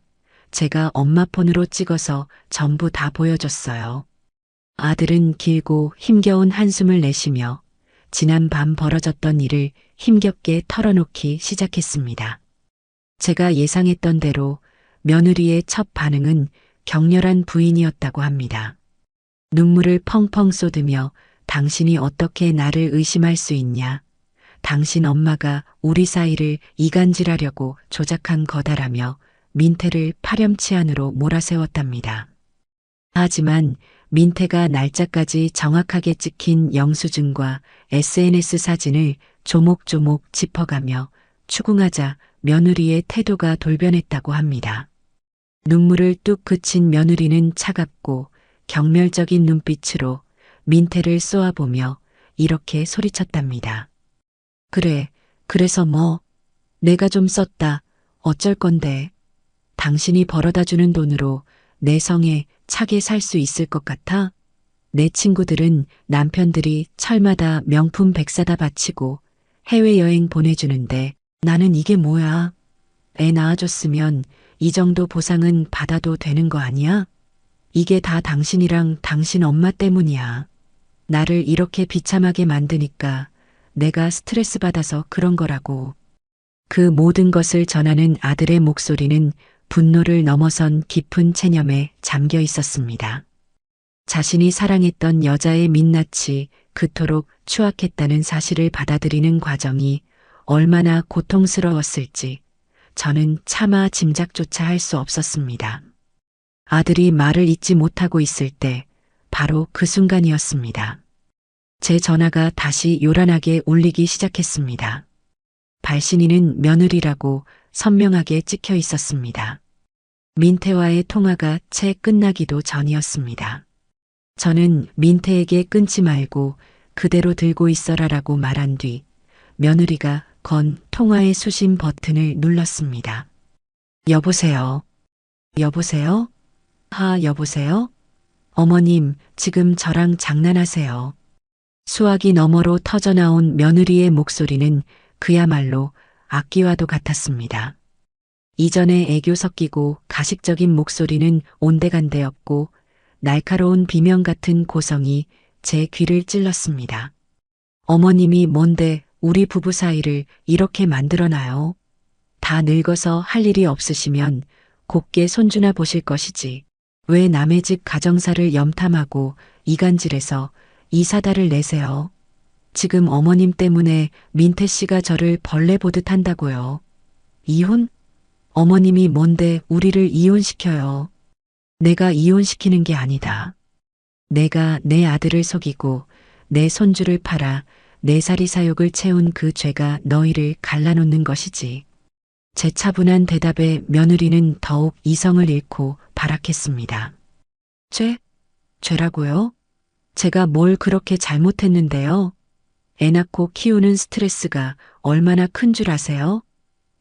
제가 엄마 폰으로 찍어서 전부 다 보여줬어요. 아들은 길고 힘겨운 한숨을 내쉬며 지난 밤 벌어졌던 일을 힘겹게 털어놓기 시작했습니다. 제가 예상했던 대로 며느리의 첫 반응은 격렬한 부인이었다고 합니다. 눈물을 펑펑 쏟으며 당신이 어떻게 나를 의심할 수 있냐? 당신 엄마가 우리 사이를 이간질하려고 조작한 거다라며 민태를 파렴치 안으로 몰아세웠답니다. 하지만 민태가 날짜까지 정확하게 찍힌 영수증과 SNS 사진을 조목조목 짚어가며 추궁하자 며느리의 태도가 돌변했다고 합니다. 눈물을 뚝 그친 며느리는 차갑고 경멸적인 눈빛으로 민태를 쏘아보며 이렇게 소리쳤답니다. 그래, 그래서 뭐? 내가 좀 썼다. 어쩔 건데. 당신이 벌어다주는 돈으로 내 성에 차게 살 수 있을 것 같아? 내 친구들은 남편들이 철마다 명품 백사다 바치고 해외여행 보내주는데 나는 이게 뭐야? 애 낳아줬으면 이 정도 보상은 받아도 되는 거 아니야? 이게 다 당신이랑 당신 엄마 때문이야. 나를 이렇게 비참하게 만드니까 내가 스트레스 받아서 그런 거라고. 그 모든 것을 전하는 아들의 목소리는 분노를 넘어선 깊은 체념에 잠겨 있었습니다. 자신이 사랑했던 여자의 민낯이 그토록 추악했다는 사실을 받아들이는 과정이 얼마나 고통스러웠을지 저는 차마 짐작조차 할 수 없었습니다. 아들이 말을 잇지 못하고 있을 때 바로 그 순간이었습니다. 제 전화가 다시 요란하게 울리기 시작했습니다. 발신인은 며느리라고 선명하게 찍혀 있었습니다. 민태와의 통화가 채 끝나기도 전이었습니다. 저는 민태에게 끊지 말고 그대로 들고 있어라라고 말한 뒤 며느리가 건 통화의 수신 버튼을 눌렀습니다. 여보세요? 여보세요? 여보세요? 어머님, 지금 저랑 장난하세요. 수화기 너머로 터져나온 며느리의 목소리는 그야말로 악기와도 같았습니다. 이전에 애교 섞이고 가식적인 목소리는 온데간데였고 날카로운 비명 같은 고성이 제 귀를 찔렀습니다. 어머님이 뭔데 우리 부부 사이를 이렇게 만들어놔요? 다 늙어서 할 일이 없으시면 곱게 손주나 보실 것이지. 왜 남의 집 가정사를 염탐하고 이간질해서 이 사달을 내세요? 지금 어머님 때문에 민태 씨가 저를 벌레 보듯 한다고요. 이혼? 어머님이 뭔데 우리를 이혼시켜요. 내가 이혼시키는 게 아니다. 내가 내 아들을 속이고 내 손주를 팔아 내 살이 사욕을 채운 그 죄가 너희를 갈라놓는 것이지. 제 차분한 대답에 며느리는 더욱 이성을 잃고 발악했습니다. 죄라고요? 제가 뭘 그렇게 잘못했는데요? 애 낳고 키우는 스트레스가 얼마나 큰 줄 아세요?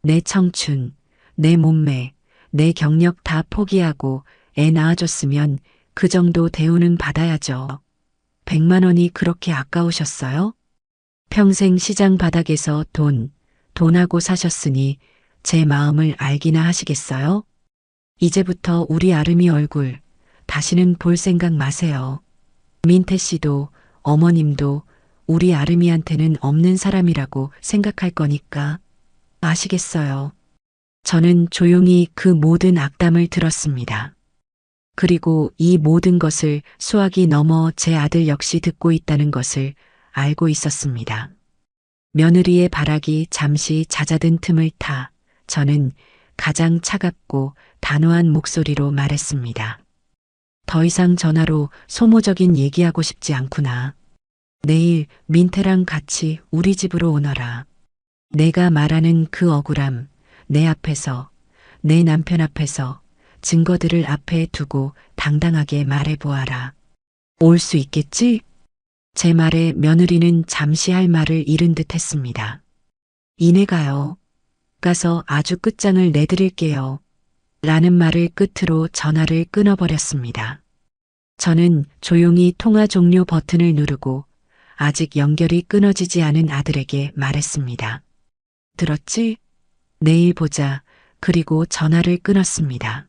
내 청춘, 내 몸매, 내 경력 다 포기하고 애 낳아줬으면 그 정도 대우는 받아야죠. 100만 원이 그렇게 아까우셨어요? 평생 시장 바닥에서 돈하고 사셨으니 제 마음을 알기나 하시겠어요? 이제부터 우리 아름이 얼굴 다시는 볼 생각 마세요. 민태 씨도 어머님도 우리 아름이한테는 없는 사람이라고 생각할 거니까 아시겠어요? 저는 조용히 그 모든 악담을 들었습니다. 그리고 이 모든 것을 수학이 넘어 제 아들 역시 듣고 있다는 것을 알고 있었습니다. 며느리의 발악이 잠시 잦아든 틈을 타 저는 가장 차갑고 단호한 목소리로 말했습니다. 더 이상 전화로 소모적인 얘기하고 싶지 않구나. 내일 민태랑 같이 우리 집으로 오너라. 내가 말하는 그 억울함, 내 앞에서, 내 남편 앞에서 증거들을 앞에 두고 당당하게 말해보아라. 올 수 있겠지? 제 말에 며느리는 잠시 할 말을 잃은 듯 했습니다. 이내 가요. 가서 아주 끝장을 내드릴게요. 라는 말을 끝으로 전화를 끊어버렸습니다. 저는 조용히 통화 종료 버튼을 누르고 아직 연결이 끊어지지 않은 아들에게 말했습니다. 들었지? 내일 보자. 그리고 전화를 끊었습니다.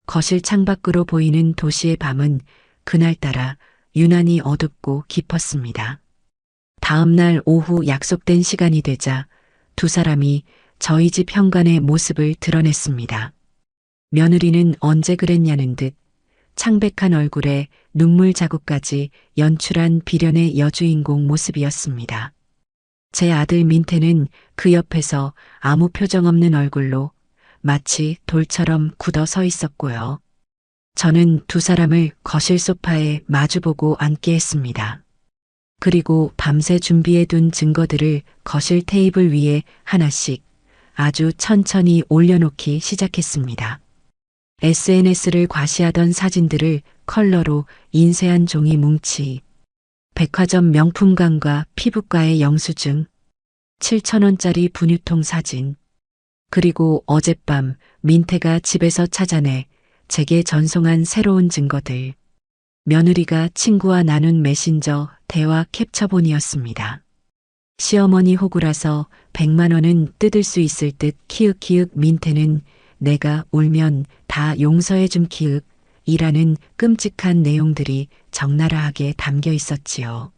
거실 창밖으로 보이는 도시의 밤은 그날따라 유난히 어둡고 깊었습니다. 다음 날 오후 약속된 시간이 되자 두 사람이 저희 집 현관의 모습을 드러냈습니다. 며느리는 언제 그랬냐는 듯 창백한 얼굴에 눈물 자국까지 연출한 비련의 여주인공 모습이었습니다. 제 아들 민태는 그 옆에서 아무 표정 없는 얼굴로 마치 돌처럼 굳어 서 있었고요. 저는 두 사람을 거실 소파에 마주보고 앉게 했습니다. 그리고 밤새 준비해둔 증거들을 거실 테이블 위에 하나씩 아주 천천히 올려놓기 시작했습니다. SNS를 과시하던 사진들을 컬러로 인쇄한 종이 뭉치, 백화점 명품관과 피부과의 영수증, 7,000원짜리 분유통 사진, 그리고 어젯밤 민태가 집에서 찾아내 제게 전송한 새로운 증거들, 며느리가 친구와 나눈 메신저 대화 캡처본이었습니다. 시어머니 호구라서 100만 원은 뜯을 수 있을 듯 키읔키읔 민태는 내가 울면 다 용서해 줌 키읔 이라는 끔찍한 내용들이 적나라하게 담겨 있었지요.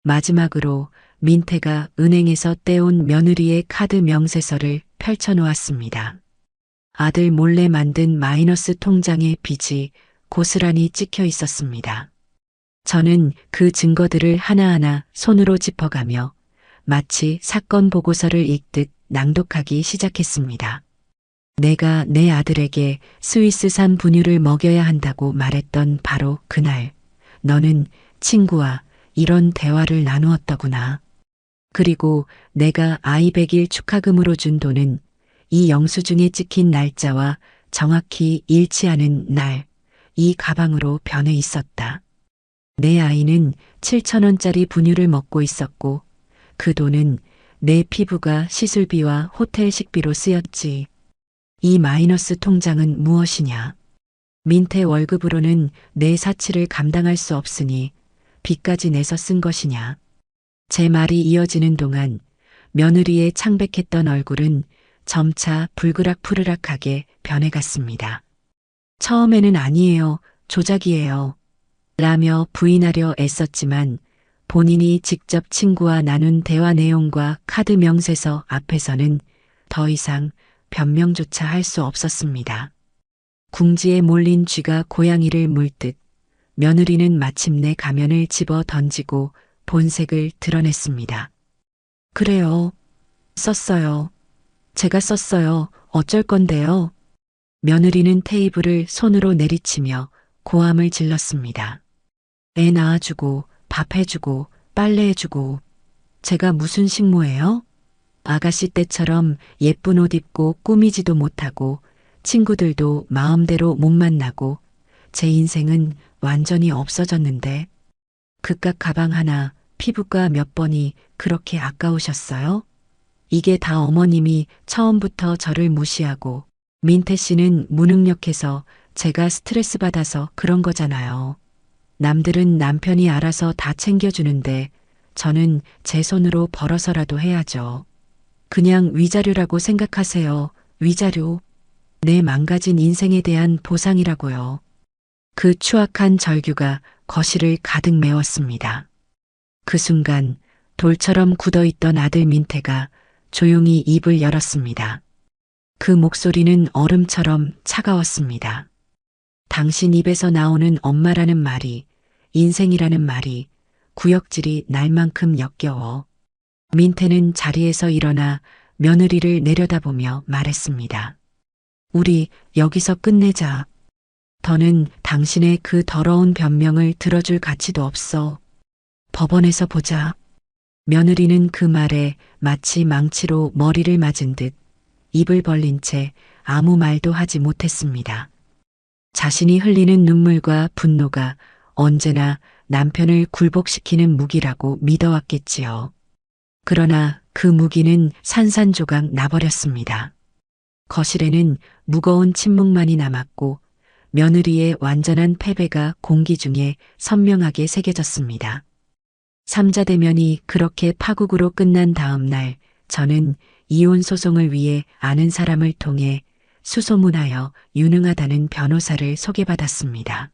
마지막으로 민태가 은행에서 떼온 며느리의 카드 명세서를 펼쳐놓았습니다. 아들 몰래 만든 마이너스 통장의 빚이 고스란히 찍혀 있었습니다. 저는 그 증거들을 하나하나 손으로 짚어가며 마치 사건 보고서를 읽듯 낭독하기 시작했습니다. 내가 내 아들에게 스위스산 분유를 먹여야 한다고 말했던 바로 그날, 너는 친구와 이런 대화를 나누었더구나. 그리고 내가 아이 100일 축하금으로 준 돈은 이 영수증에 찍힌 날짜와 정확히 일치하는 날, 이 가방으로 변해 있었다. 내 아이는 7,000원짜리 분유를 먹고 있었고 그 돈은 내 피부가 시술비와 호텔 식비로 쓰였지. 이 마이너스 통장은 무엇이냐? 민태 월급으로는 내 사치를 감당할 수 없으니 빚까지 내서 쓴 것이냐? 제 말이 이어지는 동안 며느리의 창백했던 얼굴은 점차 불그락푸르락하게 변해갔습니다. 처음에는 아니에요, 조작이에요. 라며 부인하려 애썼지만 본인이 직접 친구와 나눈 대화 내용과 카드 명세서 앞에서는 더 이상 변명조차 할 수 없었습니다. 궁지에 몰린 쥐가 고양이를 물듯 며느리는 마침내 가면을 집어 던지고 본색을 드러냈습니다. 그래요. 썼어요. 제가 썼어요. 어쩔 건데요. 며느리는 테이블을 손으로 내리치며 고함을 질렀습니다. 애 낳아주고 밥 해주고 빨래 해주고 제가 무슨 식모예요? 아가씨 때처럼 예쁜 옷 입고 꾸미지도 못하고 친구들도 마음대로 못 만나고 제 인생은 완전히 없어졌는데 그깟 가방 하나, 피부과 몇 번이 그렇게 아까우셨어요? 이게 다 어머님이 처음부터 저를 무시하고 민태 씨는 무능력해서 제가 스트레스 받아서 그런 거잖아요. 남들은 남편이 알아서 다 챙겨주는데 저는 제 손으로 벌어서라도 해야죠. 그냥 위자료라고 생각하세요. 위자료. 내 망가진 인생에 대한 보상이라고요. 그 추악한 절규가 거실을 가득 메웠습니다. 그 순간 돌처럼 굳어있던 아들 민태가 조용히 입을 열었습니다. 그 목소리는 얼음처럼 차가웠습니다. 당신 입에서 나오는 엄마라는 말이, 인생이라는 말이, 구역질이 날 만큼 역겨워. 민태는 자리에서 일어나 며느리를 내려다보며 말했습니다. 우리 여기서 끝내자. 더는 당신의 그 더러운 변명을 들어줄 가치도 없어. 법원에서 보자. 며느리는 그 말에 마치 망치로 머리를 맞은 듯 입을 벌린 채 아무 말도 하지 못했습니다. 자신이 흘리는 눈물과 분노가 언제나 남편을 굴복시키는 무기라고 믿어왔겠지요. 그러나 그 무기는 산산조각 나버렸습니다. 거실에는 무거운 침묵만이 남았고 며느리의 완전한 패배가 공기 중에 선명하게 새겨졌습니다. 삼자대면이 그렇게 파국으로 끝난 다음 날 저는 이혼 소송을 위해 아는 사람을 통해 수소문하여 유능하다는 변호사를 소개받았습니다.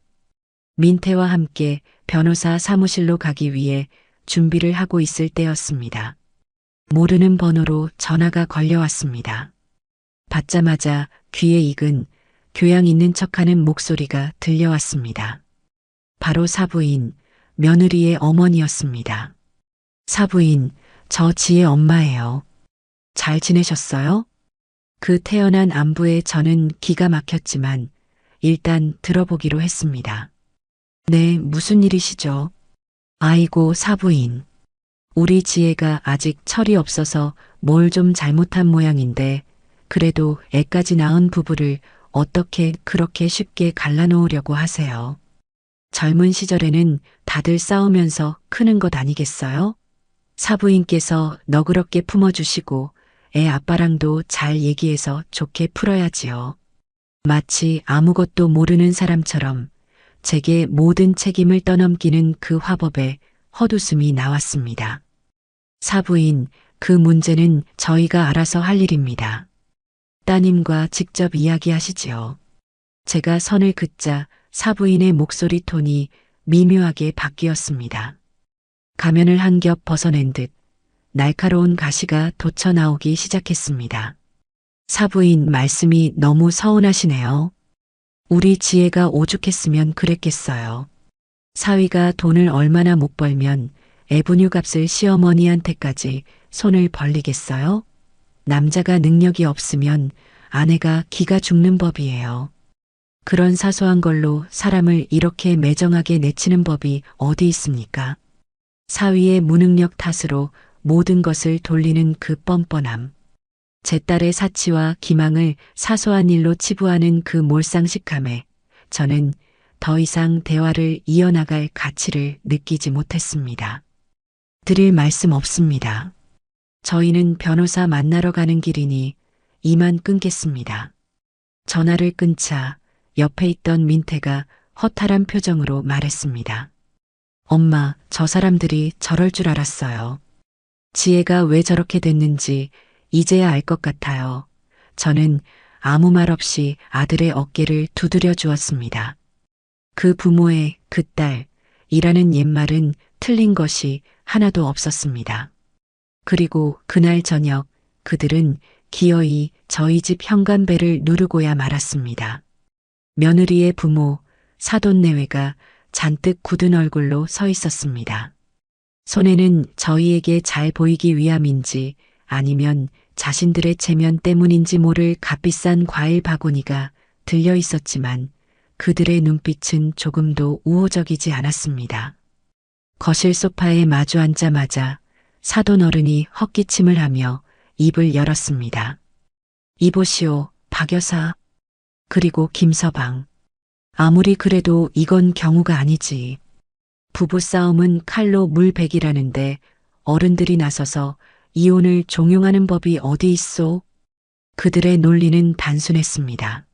민태와 함께 변호사 사무실로 가기 위해 준비를 하고 있을 때였습니다. 모르는 번호로 전화가 걸려왔습니다. 받자마자 귀에 익은 교양 있는 척하는 목소리가 들려왔습니다. 바로 사부인, 며느리의 어머니였습니다. 사부인, 저 지혜 엄마예요. 잘 지내셨어요? 그 태연한 안부에 저는 기가 막혔지만 일단 들어보기로 했습니다. 네, 무슨 일이시죠? 아이고, 사부인. 우리 지혜가 아직 철이 없어서 뭘 좀 잘못한 모양인데 그래도 애까지 낳은 부부를 어떻게 그렇게 쉽게 갈라놓으려고 하세요? 젊은 시절에는 다들 싸우면서 크는 것 아니겠어요? 사부인께서 너그럽게 품어주시고 애 아빠랑도 잘 얘기해서 좋게 풀어야지요. 마치 아무것도 모르는 사람처럼 제게 모든 책임을 떠넘기는 그 화법에 헛웃음이 나왔습니다. 사부인, 그 문제는 저희가 알아서 할 일입니다. 따님과 직접 이야기하시지요. 제가 선을 긋자 사부인의 목소리 톤이 미묘하게 바뀌었습니다. 가면을 한 겹 벗어낸 듯 날카로운 가시가 돋쳐 나오기 시작했습니다. 사부인 말씀이 너무 서운하시네요. 우리 지혜가 오죽했으면 그랬겠어요. 사위가 돈을 얼마나 못 벌면 애분유 값을 시어머니한테까지 손을 벌리겠어요? 남자가 능력이 없으면 아내가 기가 죽는 법이에요. 그런 사소한 걸로 사람을 이렇게 매정하게 내치는 법이 어디 있습니까? 사위의 무능력 탓으로 모든 것을 돌리는 그 뻔뻔함. 제 딸의 사치와 기망을 사소한 일로 치부하는 그 몰상식함에 저는 더 이상 대화를 이어나갈 가치를 느끼지 못했습니다. 드릴 말씀 없습니다. 저희는 변호사 만나러 가는 길이니 이만 끊겠습니다. 전화를 끊자 옆에 있던 민태가 허탈한 표정으로 말했습니다. 엄마, 저 사람들이 저럴 줄 알았어요. 지혜가 왜 저렇게 됐는지 이제야 알 것 같아요. 저는 아무 말 없이 아들의 어깨를 두드려 주었습니다. 그 부모의 그 딸이라는 옛말은 틀린 것이 하나도 없었습니다. 그리고 그날 저녁 그들은 기어이 저희 집 현관배를 누르고야 말았습니다. 며느리의 부모 사돈내외가 잔뜩 굳은 얼굴로 서 있었습니다. 손에는 저희에게 잘 보이기 위함인지 아니면 자신들의 체면 때문인지 모를 값비싼 과일 바구니가 들려 있었지만 그들의 눈빛은 조금도 우호적이지 않았습니다. 거실 소파에 마주 앉자마자 사돈 어른이 헛기침을 하며 입을 열었습니다. 이보시오, 박 여사. 그리고 김서방. 아무리 그래도 이건 경우가 아니지. 부부싸움은 칼로 물베기라는데 어른들이 나서서 이혼을 종용하는 법이 어디 있소? 그들의 논리는 단순했습니다.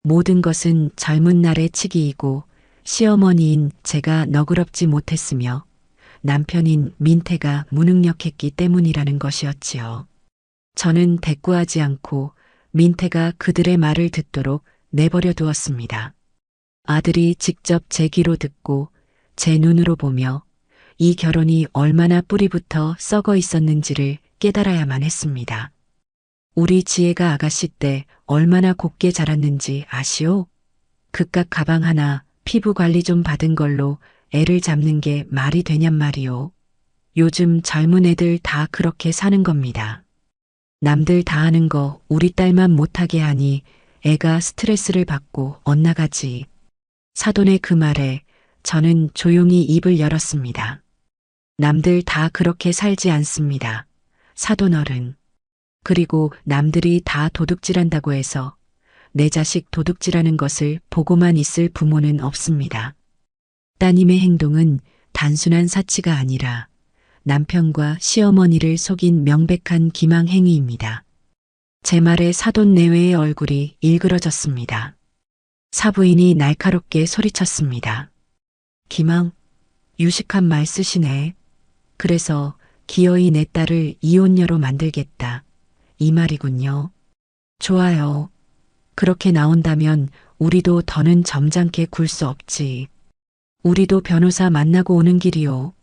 모든 것은 젊은 날의 치기이고 시어머니인 제가 너그럽지 못했으며 남편인 민태가 무능력했기 때문이라는 것이었지요. 저는 대꾸하지 않고 민태가 그들의 말을 듣도록 내버려 두었습니다. 아들이 직접 제 귀로 듣고 제 눈으로 보며 이 결혼이 얼마나 뿌리부터 썩어 있었는지를 깨달아야만 했습니다. 우리 지혜가 아가씨 때 얼마나 곱게 자랐는지 아시오? 그깟 가방 하나 피부 관리 좀 받은 걸로 애를 잡는 게 말이 되냔 말이오. 요즘 젊은 애들 다 그렇게 사는 겁니다. 남들 다 하는 거 우리 딸만 못하게 하니 애가 스트레스를 받고 엇나가지. 사돈의 그 말에 저는 조용히 입을 열었습니다. 남들 다 그렇게 살지 않습니다. 사돈 어른. 그리고 남들이 다 도둑질한다고 해서 내 자식 도둑질하는 것을 보고만 있을 부모는 없습니다. 따님의 행동은 단순한 사치가 아니라 남편과 시어머니를 속인 명백한 기망 행위입니다. 제 말에 사돈 내외의 얼굴이 일그러졌습니다. 사부인이 날카롭게 소리쳤습니다. 기망, 유식한 말 쓰시네. 그래서 기어이 내 딸을 이혼녀로 만들겠다. 이 말이군요. 좋아요. 그렇게 나온다면 우리도 더는 점잖게 굴 수 없지. 우리도 변호사 만나고 오는 길이요.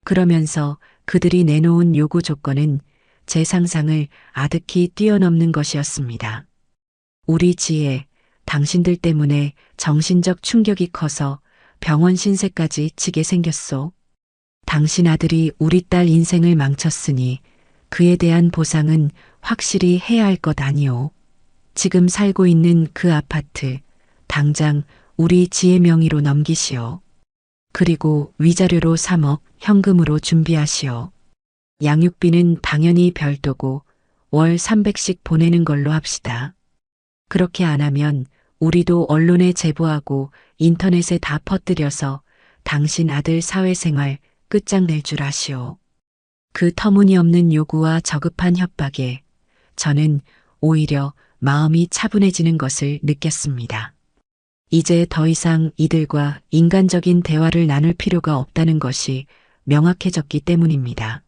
그러면서 그들이 내놓은 요구 조건은 제 상상을 아득히 뛰어넘는 것이었습니다. 우리 지혜, 당신들 때문에 정신적 충격이 커서 병원 신세까지 치게 생겼소. 당신 아들이 우리 딸 인생을 망쳤으니 그에 대한 보상은 확실히 해야 할 것 아니오. 지금 살고 있는 그 아파트, 당장 우리 지혜 명의로 넘기시오. 그리고 위자료로 3억, 현금으로 준비하시오. 양육비는 당연히 별도고 월 300씩 보내는 걸로 합시다. 그렇게 안 하면 우리도 언론에 제보하고 인터넷에 다 퍼뜨려서 당신 아들 사회생활 끝장낼 줄 아시오. 그 터무니없는 요구와 저급한 협박에 저는 오히려 마음이 차분해지는 것을 느꼈습니다. 이제 더 이상 이들과 인간적인 대화를 나눌 필요가 없다는 것이 명확해졌기 때문입니다.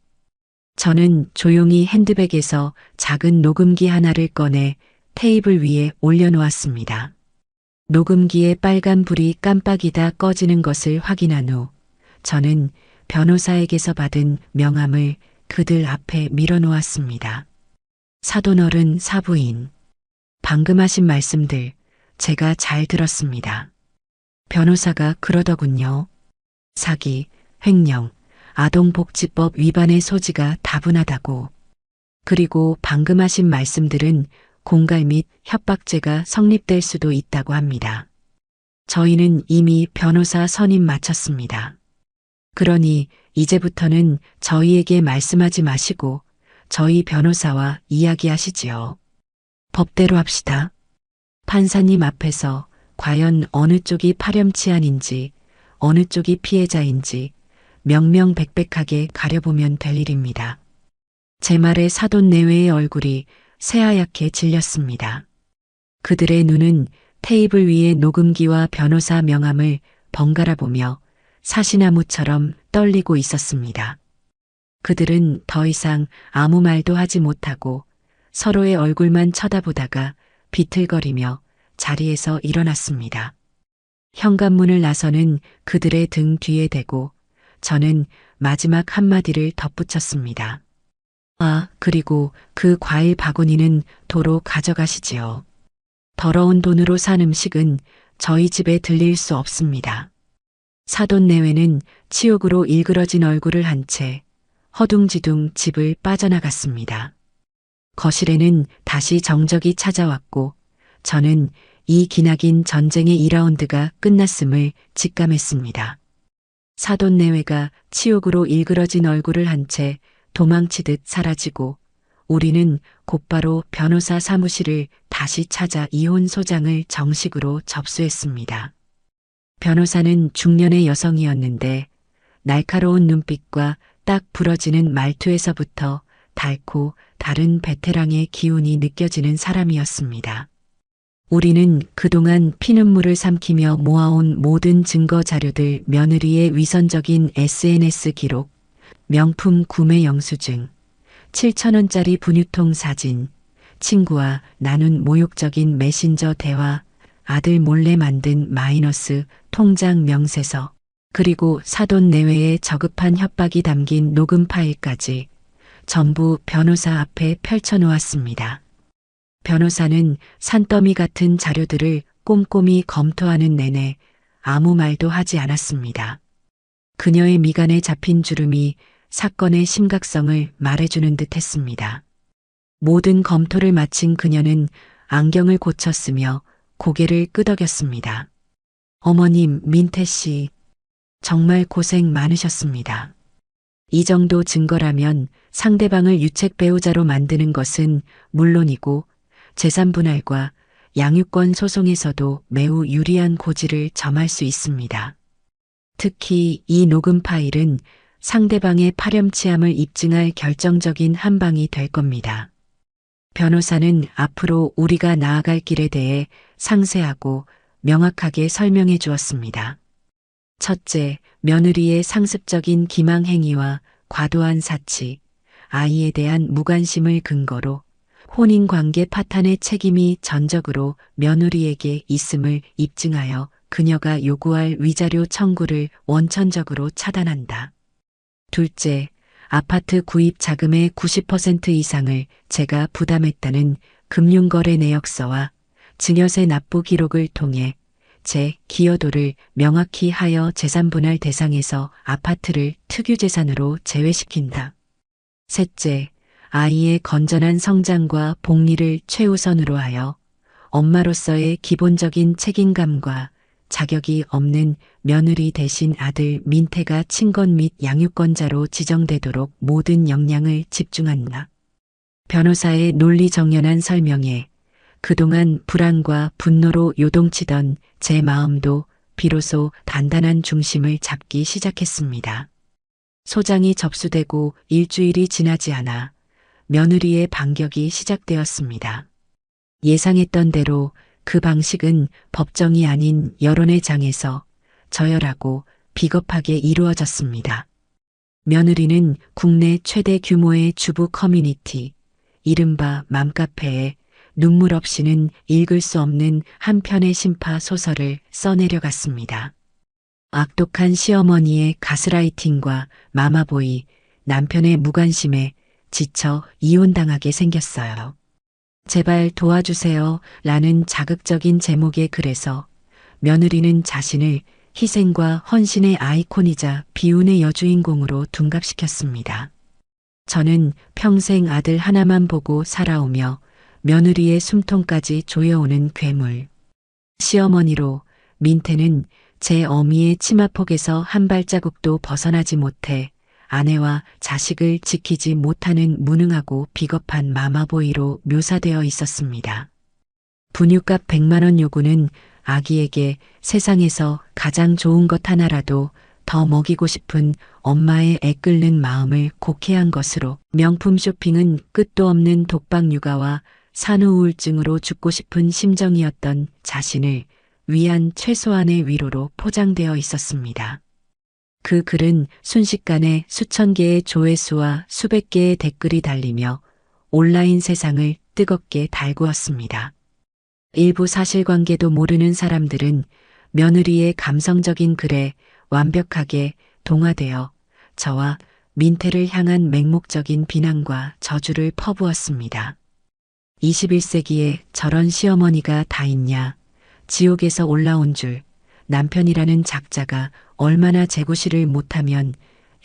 저는 조용히 핸드백에서 작은 녹음기 하나를 꺼내 테이블 위에 올려놓았습니다. 녹음기의 빨간 불이 깜빡이다 꺼지는 것을 확인한 후 저는 변호사에게서 받은 명함을 그들 앞에 밀어놓았습니다. 사돈어른 사부인. 방금 하신 말씀들 제가 잘 들었습니다. 변호사가 그러더군요. 사기, 횡령, 아동복지법 위반의 소지가 다분하다고. 그리고 방금 하신 말씀들은 공갈 및 협박죄가 성립될 수도 있다고 합니다. 저희는 이미 변호사 선임 마쳤습니다. 그러니 이제부터는 저희에게 말씀하지 마시고 저희 변호사와 이야기하시지요. 법대로 합시다. 판사님 앞에서 과연 어느 쪽이 파렴치한인지 어느 쪽이 피해자인지 명명백백하게 가려보면 될 일입니다. 제 말에 사돈 내외의 얼굴이 새하얗게 질렸습니다. 그들의 눈은 테이블 위에 녹음기와 변호사 명함을 번갈아 보며 사시나무처럼 떨리고 있었습니다. 그들은 더 이상 아무 말도 하지 못하고 서로의 얼굴만 쳐다보다가 비틀거리며 자리에서 일어났습니다. 현관문을 나서는 그들의 등 뒤에 대고 저는 마지막 한마디를 덧붙였습니다. 아, 그리고 그 과일 바구니는 도로 가져가시지요. 더러운 돈으로 산 음식은 저희 집에 들릴 수 없습니다. 사돈 내외는 치욕으로 일그러진 얼굴을 한 채 허둥지둥 집을 빠져나갔습니다. 거실에는 다시 정적이 찾아왔고 저는 이 기나긴 전쟁의 2라운드가 끝났음을 직감했습니다. 사돈 내외가 치욕으로 일그러진 얼굴을 한 채 도망치듯 사라지고 우리는 곧바로 변호사 사무실을 다시 찾아 이혼 소장을 정식으로 접수했습니다. 변호사는 중년의 여성이었는데 날카로운 눈빛과 딱 부러지는 말투에서부터 달고 다른 베테랑의 기운이 느껴지는 사람이었습니다. 우리는 그동안 피눈물을 삼키며 모아온 모든 증거 자료들, 며느리의 위선적인 SNS 기록, 명품 구매 영수증, 7,000원짜리 분유통 사진, 친구와 나눈 모욕적인 메신저 대화, 아들 몰래 만든 마이너스 통장 명세서, 그리고 사돈 내외의 저급한 협박이 담긴 녹음 파일까지 전부 변호사 앞에 펼쳐놓았습니다. 변호사는 산더미 같은 자료들을 꼼꼼히 검토하는 내내 아무 말도 하지 않았습니다. 그녀의 미간에 잡힌 주름이 사건의 심각성을 말해주는 듯 했습니다. 모든 검토를 마친 그녀는 안경을 고쳤으며 고개를 끄덕였습니다. 어머님, 민태 씨, 정말 고생 많으셨습니다. 이 정도 증거라면 상대방을 유책 배우자로 만드는 것은 물론이고 재산 분할과 양육권 소송에서도 매우 유리한 고지를 점할 수 있습니다. 특히 이 녹음 파일은 상대방의 파렴치함을 입증할 결정적인 한 방이 될 겁니다. 변호사는 앞으로 우리가 나아갈 길에 대해 상세하고 명확하게 설명해 주었습니다. 첫째, 며느리의 상습적인 기망 행위와 과도한 사치, 아이에 대한 무관심을 근거로 혼인관계 파탄의 책임이 전적으로 며느리에게 있음을 입증하여 그녀가 요구할 위자료 청구를 원천적으로 차단한다. 둘째, 아파트 구입 자금의 90% 이상을 제가 부담했다는 금융거래 내역서와 증여세 납부 기록을 통해 제 기여도를 명확히 하여 재산분할 대상에서 아파트를 특유재산으로 제외시킨다. 셋째, 아이의 건전한 성장과 복리를 최우선으로 하여 엄마로서의 기본적인 책임감과 자격이 없는 며느리 대신 아들 민태가 친권 및 양육권자로 지정되도록 모든 역량을 집중한다. 변호사의 논리정연한 설명에 그동안 불안과 분노로 요동치던 제 마음도 비로소 단단한 중심을 잡기 시작했습니다. 소장이 접수되고 일주일이 지나지 않아 며느리의 반격이 시작되었습니다. 예상했던 대로 그 방식은 법정이 아닌 여론의 장에서 저열하고 비겁하게 이루어졌습니다. 며느리는 국내 최대 규모의 주부 커뮤니티, 이른바 맘카페에 눈물 없이는 읽을 수 없는 한 편의 심파 소설을 써내려갔습니다. 악독한 시어머니의 가스라이팅과 마마보이, 남편의 무관심에 지쳐 이혼당하게 생겼어요. 제발 도와주세요 라는 자극적인 제목의 글에서 며느리는 자신을 희생과 헌신의 아이콘이자 비운의 여주인공으로 둔갑시켰습니다. 저는 평생 아들 하나만 보고 살아오며 며느리의 숨통까지 조여오는 괴물. 시어머니로 민태는 제 어미의 치마폭에서 한 발자국도 벗어나지 못해 아내와 자식을 지키지 못하는 무능하고 비겁한 마마보이로 묘사되어 있었습니다. 분유값 100만 원 요구는 아기에게 세상에서 가장 좋은 것 하나라도 더 먹이고 싶은 엄마의 애끓는 마음을 곡해한 것으로, 명품 쇼핑은 끝도 없는 독박 육아와 산후 우울증으로 죽고 싶은 심정이었던 자신을 위한 최소한의 위로로 포장되어 있었습니다. 그 글은 순식간에 수천 개의 조회수와 수백 개의 댓글이 달리며 온라인 세상을 뜨겁게 달구었습니다. 일부 사실관계도 모르는 사람들은 며느리의 감성적인 글에 완벽하게 동화되어 저와 민태를 향한 맹목적인 비난과 저주를 퍼부었습니다. 21세기에 저런 시어머니가 다 있냐, 지옥에서 올라온 줄, 남편이라는 작자가 얼마나 재구실을 못하면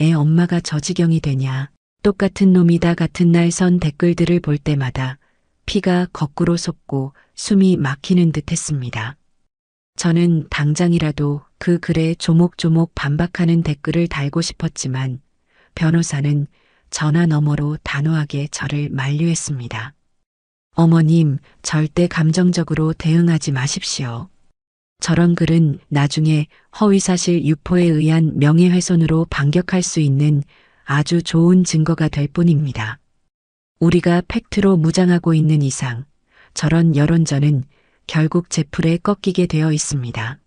애 엄마가 저 지경이 되냐, 똑같은 놈이다 같은 날 선 댓글들을 볼 때마다 피가 거꾸로 솟고 숨이 막히는 듯 했습니다. 저는 당장이라도 그 글에 조목조목 반박하는 댓글을 달고 싶었지만 변호사는 전화 너머로 단호하게 저를 만류했습니다. 어머님, 절대 감정적으로 대응하지 마십시오. 저런 글은 나중에 허위사실 유포에 의한 명예훼손으로 반격할 수 있는 아주 좋은 증거가 될 뿐입니다. 우리가 팩트로 무장하고 있는 이상 저런 여론전은 결국 제풀에 꺾이게 되어 있습니다.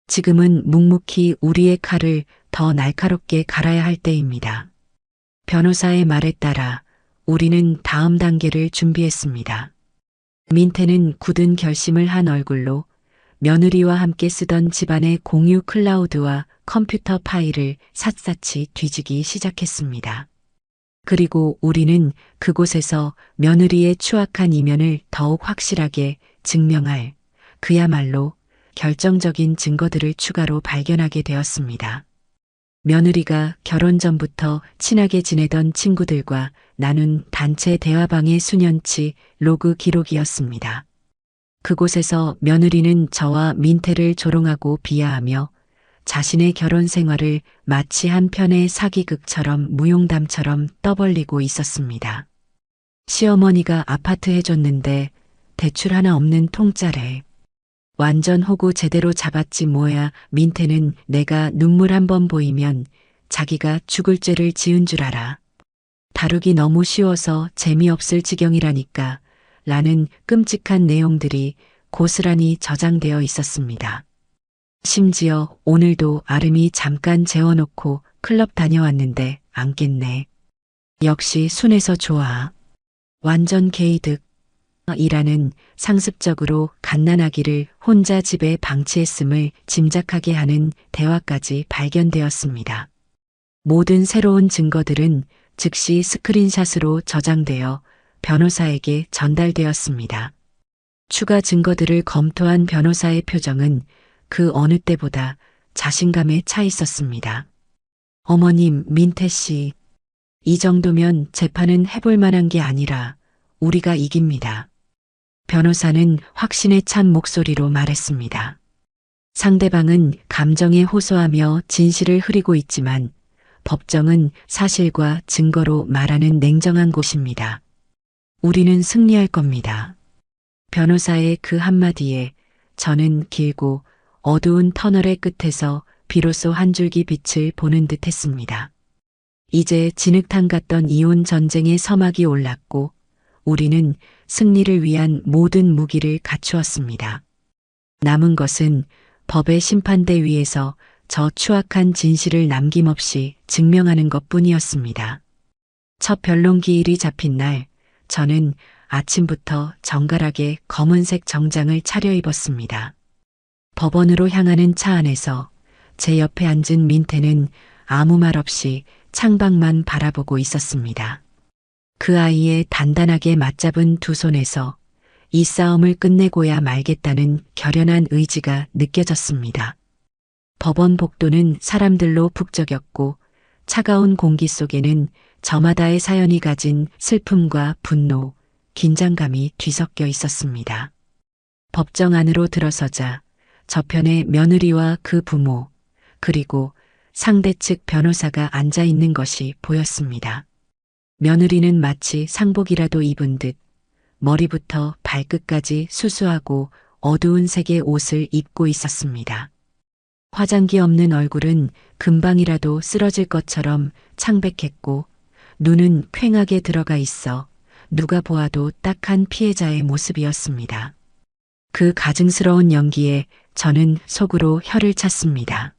지금은 묵묵히 우리의 칼을 더 날카롭게 갈아야 할 때입니다. 변호사의 말에 따라 우리는 다음 단계를 준비했습니다. 민태는 굳은 결심을 한 얼굴로 며느리와 함께 쓰던 집안의 공유 클라우드와 컴퓨터 파일을 샅샅이 뒤지기 시작했습니다. 그리고 우리는 그곳에서 며느리의 추악한 이면을 더욱 확실하게 증명할 그야말로 결정적인 증거들을 추가로 발견하게 되었습니다. 며느리가 결혼 전부터 친하게 지내던 친구들과 나눈 단체 대화방의 수년치 로그 기록이었습니다. 그곳에서 며느리는 저와 민태를 조롱하고 비하하며 자신의 결혼 생활을 마치 한 편의 사기극처럼 무용담처럼 떠벌리고 있었습니다. 시어머니가 아파트 해줬는데 대출 하나 없는 통짜래. 완전 호구 제대로 잡았지 뭐야. 민태는 내가 눈물 한 번 보이면 자기가 죽을 죄를 지은 줄 알아. 다루기 너무 쉬워서 재미없을 지경이라니까 라는 끔찍한 내용들이 고스란히 저장되어 있었습니다. 심지어 오늘도 아름이 잠깐 재워놓고 클럽 다녀왔는데 안 깼네. 역시 순해서 좋아. 완전 게이득. 이라는 상습적으로 갓난아기를 혼자 집에 방치했음을 짐작하게 하는 대화까지 발견되었습니다. 모든 새로운 증거들은 즉시 스크린샷으로 저장되어 변호사에게 전달되었습니다. 추가 증거들을 검토한 변호사의 표정은 그 어느 때보다 자신감에 차 있었습니다. 어머님, 민태 씨, 이 정도면 재판은 해볼 만한 게 아니라 우리가 이깁니다. 변호사는 확신에 찬 목소리로 말했습니다. 상대방은 감정에 호소하며 진실을 흐리고 있지만 법정은 사실과 증거로 말하는 냉정한 곳입니다. 우리는 승리할 겁니다. 변호사의 그 한마디에 저는 길고 어두운 터널의 끝에서 비로소 한 줄기 빛을 보는 듯 했습니다. 이제 진흙탕 같던 이혼 전쟁의 서막이 올랐고 우리는 승리를 위한 모든 무기를 갖추었습니다. 남은 것은 법의 심판대 위에서 저 추악한 진실을 남김없이 증명하는 것뿐이었습니다. 첫 변론 기일이 잡힌 날 저는 아침부터 정갈하게 검은색 정장을 차려입었습니다. 법원으로 향하는 차 안에서 제 옆에 앉은 민태는 아무 말 없이 창밖만 바라보고 있었습니다. 그 아이의 단단하게 맞잡은 두 손에서 이 싸움을 끝내고야 말겠다는 결연한 의지가 느껴졌습니다. 법원 복도는 사람들로 북적였고 차가운 공기 속에는 저마다의 사연이 가진 슬픔과 분노, 긴장감이 뒤섞여 있었습니다. 법정 안으로 들어서자 저편에 며느리와 그 부모, 그리고 상대 측 변호사가 앉아 있는 것이 보였습니다. 며느리는 마치 상복이라도 입은 듯 머리부터 발끝까지 수수하고 어두운 색의 옷을 입고 있었습니다. 화장기 없는 얼굴은 금방이라도 쓰러질 것처럼 창백했고 눈은 퀭하게 들어가 있어 누가 보아도 딱한 피해자의 모습이었습니다. 그 가증스러운 연기에 저는 속으로 혀를 찼습니다.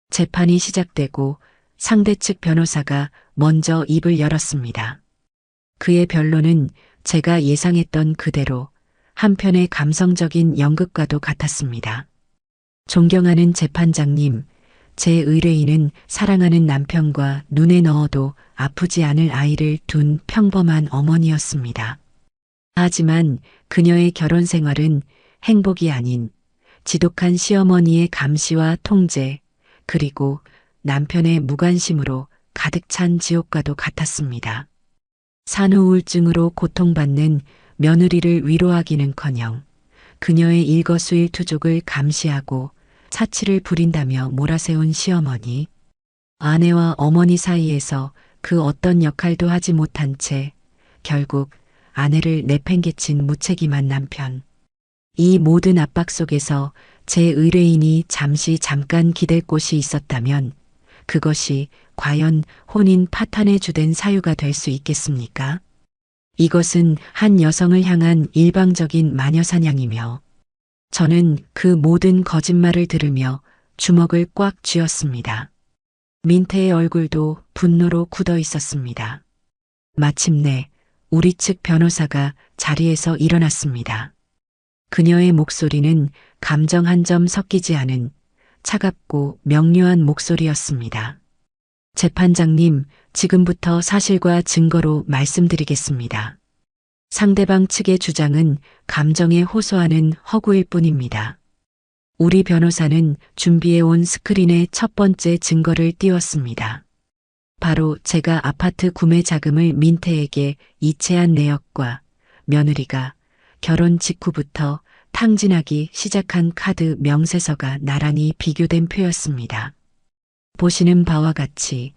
재판이 시작되고 상대 측 변호사가 먼저 입을 열었습니다. 그의 변론은 제가 예상했던 그대로 한편의 감성적인 연극과도 같았습니다. 존경하는 재판장님, 제 의뢰인은 사랑하는 남편과 눈에 넣어도 아프지 않을 아이를 둔 평범한 어머니였습니다. 하지만 그녀의 결혼 생활은 행복이 아닌 지독한 시어머니의 감시와 통제, 그리고 남편의 무관심으로 가득 찬 지옥과도 같았습니다. 산후 우울증으로 고통받는 며느리를 위로하기는커녕 그녀의 일거수일투족을 감시하고 사치를 부린다며 몰아세운 시어머니, 아내와 어머니 사이에서 그 어떤 역할도 하지 못한 채 결국 아내를 내팽개친 무책임한 남편. 이 모든 압박 속에서 제 의뢰인이 잠깐 기댈 곳이 있었다면 그것이 과연 혼인 파탄의 주된 사유가 될 수 있겠습니까? 이것은 한 여성을 향한 일방적인 마녀사냥이며 저는 그 모든 거짓말을 들으며 주먹을 꽉 쥐었습니다. 민태의 얼굴도 분노로 굳어 있었습니다. 마침내 우리 측 변호사가 자리에서 일어났습니다. 그녀의 목소리는 감정 한 점 섞이지 않은 차갑고 명료한 목소리였습니다. 재판장님, 지금부터 사실과 증거로 말씀드리겠습니다. 상대방 측의 주장은 감정에 호소하는 허구일 뿐입니다. 우리 변호사는 준비해온 스크린에 첫 번째 증거를 띄웠습니다. 바로 제가 아파트 구매 자금을 민태에게 이체한 내역과 며느리가 결혼 직후부터 탕진하기 시작한 카드 명세서가 나란히 비교된 표였습니다. 보시는 바와 같이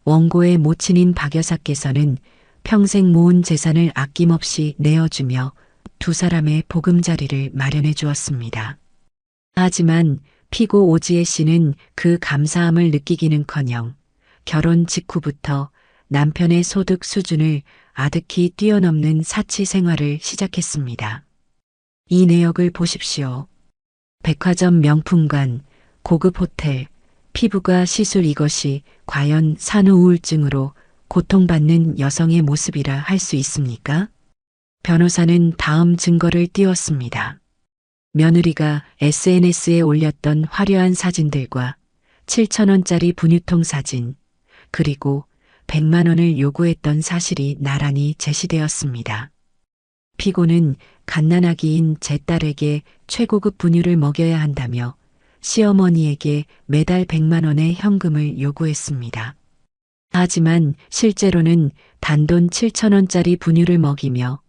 원고의 모친인 박 여사께서는 평생 모은 재산을 아낌없이 내어주며 두 사람의 보금자리를 마련해 주었습니다. 하지만 피고 오지혜 씨는 그 감사함을 느끼기는커녕 결혼 직후부터 남편의 소득 수준을 아득히 뛰어넘는 사치 생활을 시작했습니다. 이 내역을 보십시오. 백화점 명품관, 고급 호텔, 피부과 시술, 이것이 과연 산후 우울증으로 고통받는 여성의 모습이라 할 수 있습니까? 변호사는 다음 증거를 띄웠습니다. 며느리가 SNS에 올렸던 화려한 사진들과 7,000원짜리 분유통 사진, 그리고 100만 원을 요구했던 사실이 나란히 제시되었습니다. 피고는 갓난아기인 제 딸에게 최고급 분유를 먹여야 한다며 시어머니에게 매달 100만 원의 현금을 요구했습니다. 하지만 실제로는 단돈 7,000원짜리 분유를 먹이며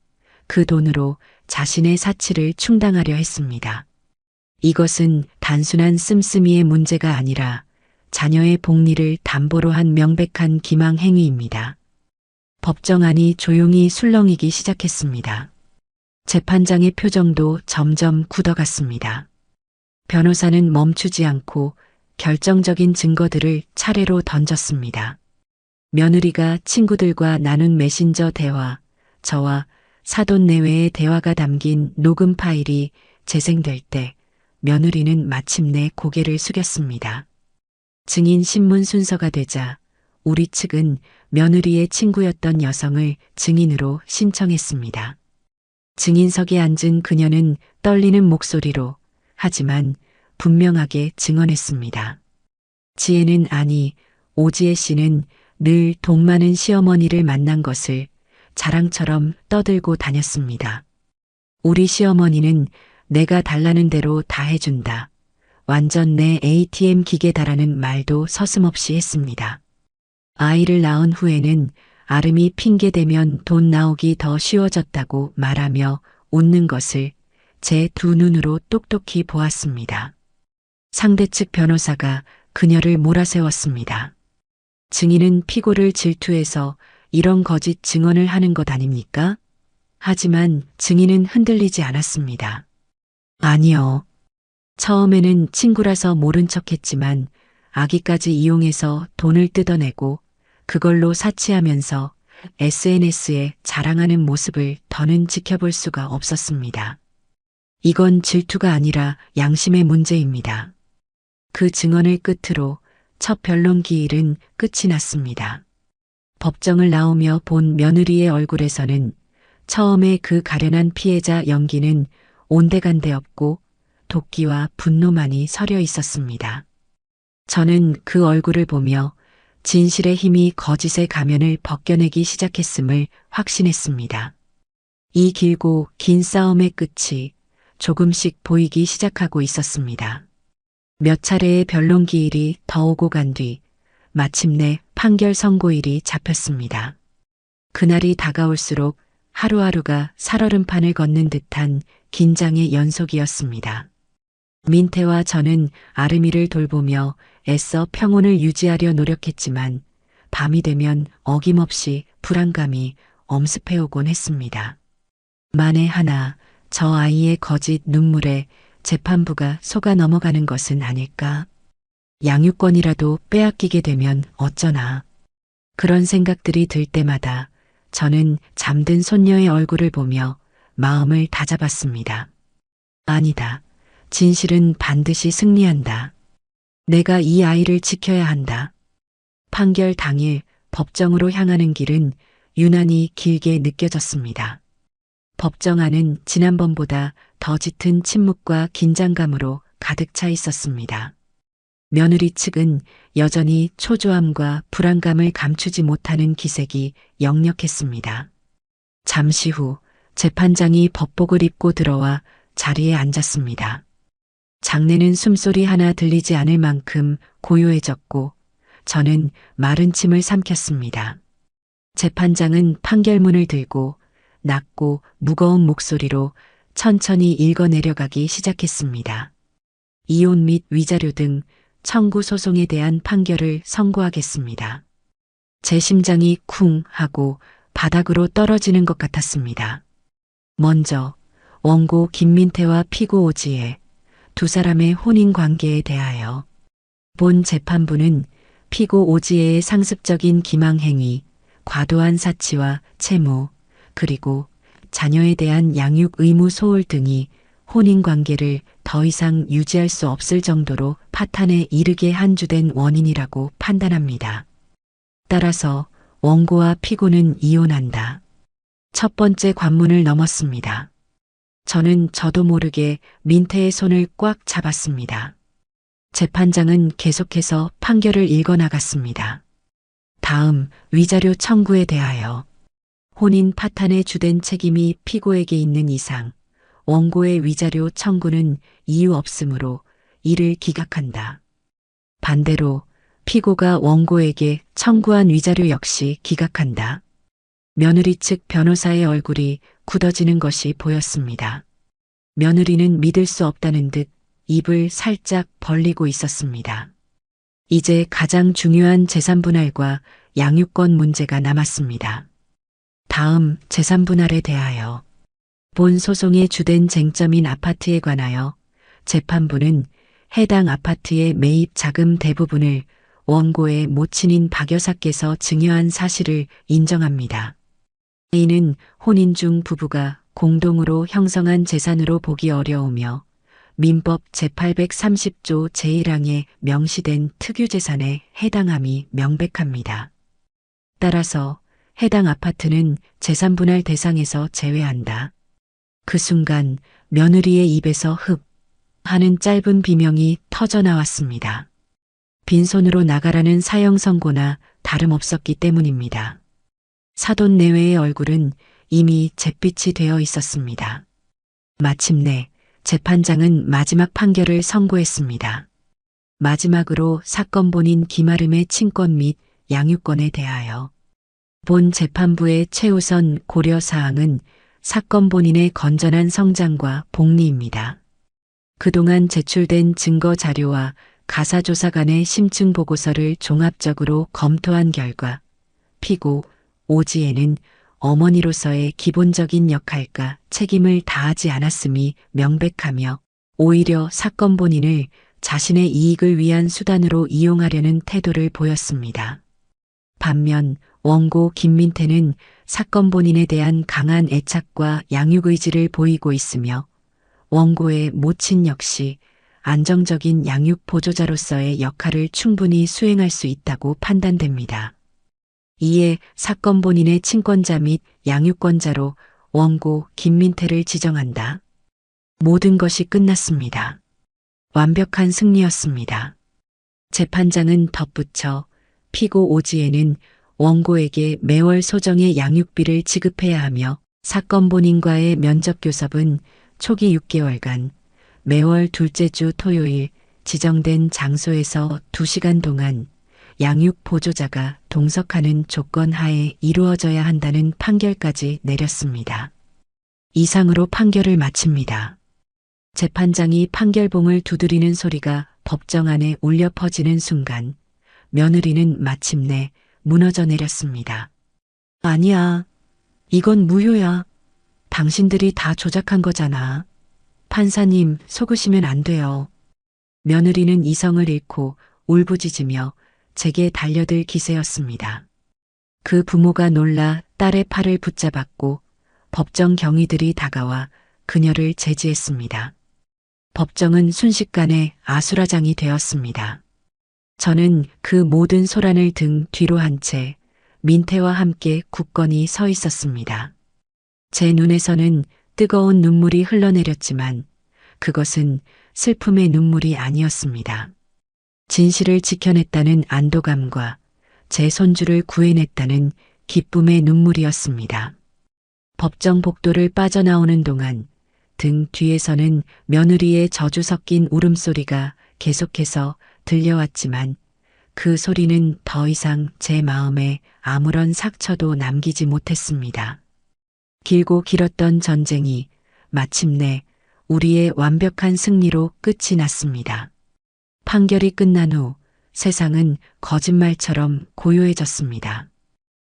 그 돈으로 자신의 사치를 충당하려 했습니다. 이것은 단순한 씀씀이의 문제가 아니라 자녀의 복리를 담보로 한 명백한 기망 행위입니다. 법정안이 조용히 술렁이기 시작했습니다. 재판장의 표정도 점점 굳어갔습니다. 변호사는 멈추지 않고 결정적인 증거들을 차례로 던졌습니다. 며느리가 친구들과 나눈 메신저 대화, 저와 사돈 내외의 대화가 담긴 녹음 파일이 재생될 때 며느리는 마침내 고개를 숙였습니다. 증인 신문 순서가 되자 우리 측은 며느리의 친구였던 여성을 증인으로 신청했습니다. 증인석에 앉은 그녀는 떨리는 목소리로 하지만 분명하게 증언했습니다. 지혜는, 아니 오지혜 씨는 늘 돈 많은 시어머니를 만난 것을 자랑처럼 떠들고 다녔습니다. 우리 시어머니는 내가 달라는 대로 다 해준다. 완전 내 ATM 기계다라는 말도 서슴없이 했습니다. 아이를 낳은 후에는 아름이 핑계대면 돈 나오기 더 쉬워졌다고 말하며 웃는 것을 제 두 눈으로 똑똑히 보았습니다. 상대 측 변호사가 그녀를 몰아세웠습니다. 증인은 피고를 질투해서 이런 거짓 증언을 하는 것 아닙니까? 하지만 증인은 흔들리지 않았습니다. 아니요. 처음에는 친구라서 모른 척했지만 아기까지 이용해서 돈을 뜯어내고 그걸로 사치하면서 SNS에 자랑하는 모습을 더는 지켜볼 수가 없었습니다. 이건 질투가 아니라 양심의 문제입니다. 그 증언을 끝으로 첫 변론 기일은 끝이 났습니다. 법정을 나오며 본 며느리의 얼굴에서는 처음에 그 가련한 피해자 연기는 온데간데 없고 도끼와 분노만이 서려 있었습니다. 저는 그 얼굴을 보며 진실의 힘이 거짓의 가면을 벗겨내기 시작했음을 확신했습니다. 이 길고 긴 싸움의 끝이 조금씩 보이기 시작하고 있었습니다. 몇 차례의 변론 기일이 더 오고 간 뒤 마침내 판결 선고일이 잡혔습니다. 그날이 다가올수록 하루하루가 살얼음판을 걷는 듯한 긴장의 연속이었습니다. 민태와 저는 아름이를 돌보며 애써 평온을 유지하려 노력했지만 밤이 되면 어김없이 불안감이 엄습해오곤 했습니다. 만에 하나 저 아이의 거짓 눈물에 재판부가 속아 넘어가는 것은 아닐까? 양육권이라도 빼앗기게 되면 어쩌나? 그런 생각들이 들 때마다 저는 잠든 손녀의 얼굴을 보며 마음을 다잡았습니다. 아니다. 진실은 반드시 승리한다. 내가 이 아이를 지켜야 한다. 판결 당일 법정으로 향하는 길은 유난히 길게 느껴졌습니다. 법정 안은 지난번보다 더 짙은 침묵과 긴장감으로 가득 차 있었습니다. 며느리 측은 여전히 초조함과 불안감을 감추지 못하는 기색이 역력했습니다. 잠시 후 재판장이 법복을 입고 들어와 자리에 앉았습니다. 장내는 숨소리 하나 들리지 않을 만큼 고요해졌고 저는 마른 침을 삼켰습니다. 재판장은 판결문을 들고 낮고 무거운 목소리로 천천히 읽어 내려가기 시작했습니다. 이혼 및 위자료 등 청구 소송에 대한 판결을 선고하겠습니다. 제 심장이 쿵 하고 바닥으로 떨어지는 것 같았습니다. 먼저 원고 김민태와 피고 오지혜 두 사람의 혼인 관계에 대하여 본 재판부는 피고 오지혜의 상습적인 기망행위, 과도한 사치와 채무, 그리고 자녀에 대한 양육 의무 소홀 등이 혼인 관계를 더 이상 유지할 수 없을 정도로 파탄에 이르게 한 주된 원인이라고 판단합니다. 따라서 원고와 피고는 이혼한다. 첫 번째 관문을 넘었습니다. 저는 저도 모르게 민태의 손을 꽉 잡았습니다. 재판장은 계속해서 판결을 읽어 나갔습니다. 다음 위자료 청구에 대하여 혼인 파탄의 주된 책임이 피고에게 있는 이상 원고의 위자료 청구는 이유 없으므로 이를 기각한다. 반대로 피고가 원고에게 청구한 위자료 역시 기각한다. 며느리 측 변호사의 얼굴이 굳어지는 것이 보였습니다. 며느리는 믿을 수 없다는 듯 입을 살짝 벌리고 있었습니다. 이제 가장 중요한 재산 분할과 양육권 문제가 남았습니다. 다음 재산 분할에 대하여 본 소송의 주된 쟁점인 아파트에 관하여 재판부는 해당 아파트의 매입 자금 대부분을 원고의 모친인 박 여사께서 증여한 사실을 인정합니다. 이는 혼인 중 부부가 공동으로 형성한 재산으로 보기 어려우며 민법 제830조 제1항에 명시된 특유재산에 해당함이 명백합니다. 따라서 해당 아파트는 재산분할 대상에서 제외한다. 그 순간 며느리의 입에서 흡 하는 짧은 비명이 터져 나왔습니다. 빈손으로 나가라는 사형 선고나 다름없었기 때문입니다. 사돈 내외의 얼굴은 이미 잿빛이 되어 있었습니다. 마침내 재판장은 마지막 판결을 선고했습니다. 마지막으로 사건 본인 김아름의 친권 및 양육권에 대하여 본 재판부의 최우선 고려사항은 사건 본인의 건전한 성장과 복리입니다. 그동안 제출된 증거 자료와 가사조사관의 심층 보고서를 종합적으로 검토한 결과 피고 오지혜는 어머니로서의 기본적인 역할과 책임을 다하지 않았음이 명백하며 오히려 사건 본인을 자신의 이익을 위한 수단으로 이용하려는 태도를 보였습니다. 반면 원고 김민태는 사건 본인에 대한 강한 애착과 양육 의지를 보이고 있으며 원고의 모친 역시 안정적인 양육 보조자로서의 역할을 충분히 수행할 수 있다고 판단됩니다. 이에 사건 본인의 친권자 및 양육권자로 원고 김민태를 지정한다. 모든 것이 끝났습니다. 완벽한 승리였습니다. 재판장은 덧붙여 피고 오지혜는 원고에게 매월 소정의 양육비를 지급해야 하며 사건 본인과의 면접 교섭은 초기 6개월간 매월 둘째 주 토요일 지정된 장소에서 2시간 동안 양육 보조자가 동석하는 조건 하에 이루어져야 한다는 판결까지 내렸습니다. 이상으로 판결을 마칩니다. 재판장이 판결봉을 두드리는 소리가 법정 안에 울려 퍼지는 순간 며느리는 마침내 무너져 내렸습니다. 아니야. 이건 무효야. 당신들이 다 조작한 거잖아. 판사님, 속으시면 안 돼요. 며느리는 이성을 잃고 울부짖으며 제게 달려들 기세였습니다. 그 부모가 놀라 딸의 팔을 붙잡았고 법정 경위들이 다가와 그녀를 제지했습니다. 법정은 순식간에 아수라장이 되었습니다. 저는 그 모든 소란을 등 뒤로 한 채 민태와 함께 굳건히 서 있었습니다. 제 눈에서는 뜨거운 눈물이 흘러내렸지만 그것은 슬픔의 눈물이 아니었습니다. 진실을 지켜냈다는 안도감과 제 손주를 구해냈다는 기쁨의 눈물이었습니다. 법정 복도를 빠져나오는 동안 등 뒤에서는 며느리의 저주 섞인 울음소리가 계속해서 들려왔지만 그 소리는 더 이상 제 마음에 아무런 상처도 남기지 못했습니다. 길고 길었던 전쟁이 마침내 우리의 완벽한 승리로 끝이 났습니다. 판결이 끝난 후 세상은 거짓말처럼 고요해졌습니다.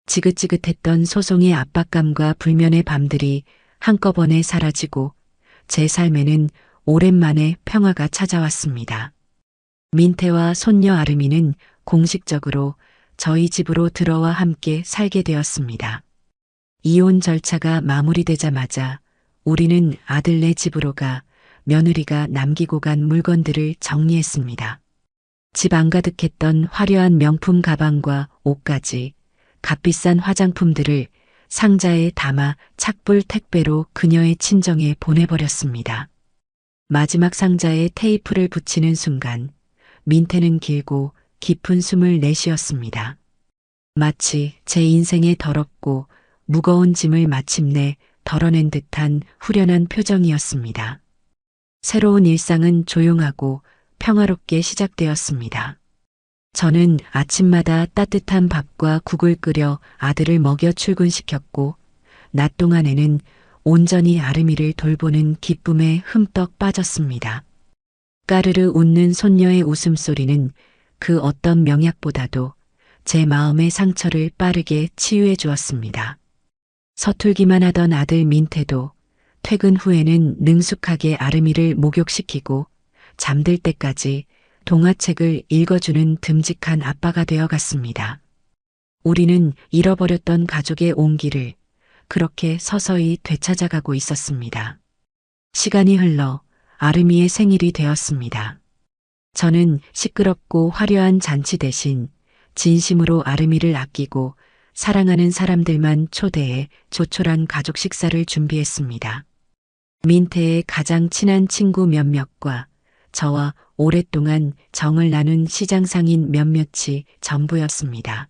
지긋지긋했던 소송의 압박감과 불면의 밤들이 한꺼번에 사라지고 제 삶에는 오랜만에 평화가 찾아왔습니다. 민태와 손녀 아름이는 공식적으로 저희 집으로 들어와 함께 살게 되었습니다. 이혼 절차가 마무리되자마자 우리는 아들네 집으로 가 며느리가 남기고 간 물건들을 정리했습니다. 집 안가득했던 화려한 명품 가방과 옷까지 값비싼 화장품들을 상자에 담아 착불 택배로 그녀의 친정에 보내버렸습니다. 마지막 상자에 테이프를 붙이는 순간 민태는 길고 깊은 숨을 내쉬었습니다. 마치 제 인생의 더럽고 무거운 짐을 마침내 덜어낸 듯한 후련한 표정이었습니다. 새로운 일상은 조용하고 평화롭게 시작되었습니다. 저는 아침마다 따뜻한 밥과 국을 끓여 아들을 먹여 출근시켰고 낮 동안에는 온전히 아름이를 돌보는 기쁨에 흠떡 빠졌습니다. 까르르 웃는 손녀의 웃음소리는 그 어떤 명약보다도 제 마음의 상처를 빠르게 치유해 주었습니다. 서툴기만 하던 아들 민태도 퇴근 후에는 능숙하게 아름이를 목욕시키고 잠들 때까지 동화책을 읽어주는 듬직한 아빠가 되어갔습니다. 우리는 잃어버렸던 가족의 온기를 그렇게 서서히 되찾아가고 있었습니다. 시간이 흘러 아름이의 생일이 되었습니다. 저는 시끄럽고 화려한 잔치 대신 진심으로 아름이를 아끼고 사랑하는 사람들만 초대해 조촐한 가족 식사를 준비했습니다. 민태의 가장 친한 친구 몇몇과 저와 오랫동안 정을 나눈 시장상인 몇몇이 전부였습니다.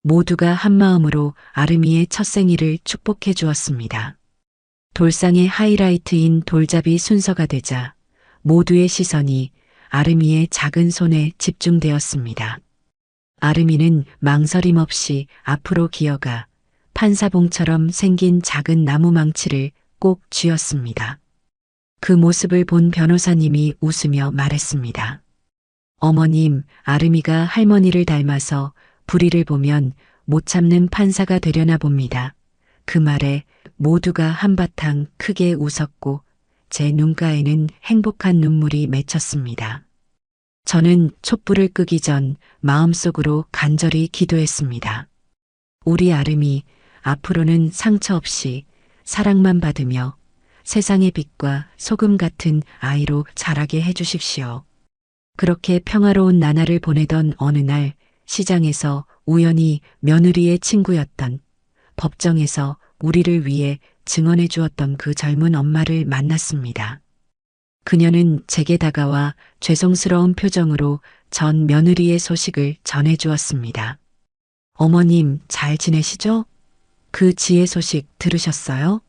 모두가 한마음으로 아름이의 첫 생일을 축복해 주었습니다. 돌상의 하이라이트인 돌잡이 순서가 되자 모두의 시선이 아름이의 작은 손에 집중되었습니다. 아름이는 망설임 없이 앞으로 기어가 판사봉처럼 생긴 작은 나무 망치를 꼭 쥐었습니다. 그 모습을 본 변호사님이 웃으며 말했습니다. 어머님, 아름이가 할머니를 닮아서 불의를 보면 못 참는 판사가 되려나 봅니다. 그 말에 모두가 한바탕 크게 웃었고 제 눈가에는 행복한 눈물이 맺혔습니다. 저는 촛불을 끄기 전 마음속으로 간절히 기도했습니다. 우리 아름이 앞으로는 상처 없이 사랑만 받으며 세상의 빛과 소금 같은 아이로 자라게 해주십시오. 그렇게 평화로운 나날을 보내던 어느 날 시장에서 우연히 며느리의 친구였던 법정에서 우리를 위해 증언해 주었던 그 젊은 엄마를 만났습니다. 그녀는 제게 다가와 죄송스러운 표정으로 전 며느리의 소식을 전해 주었습니다. 어머님 잘 지내시죠? 그 지혜 소식 들으셨어요?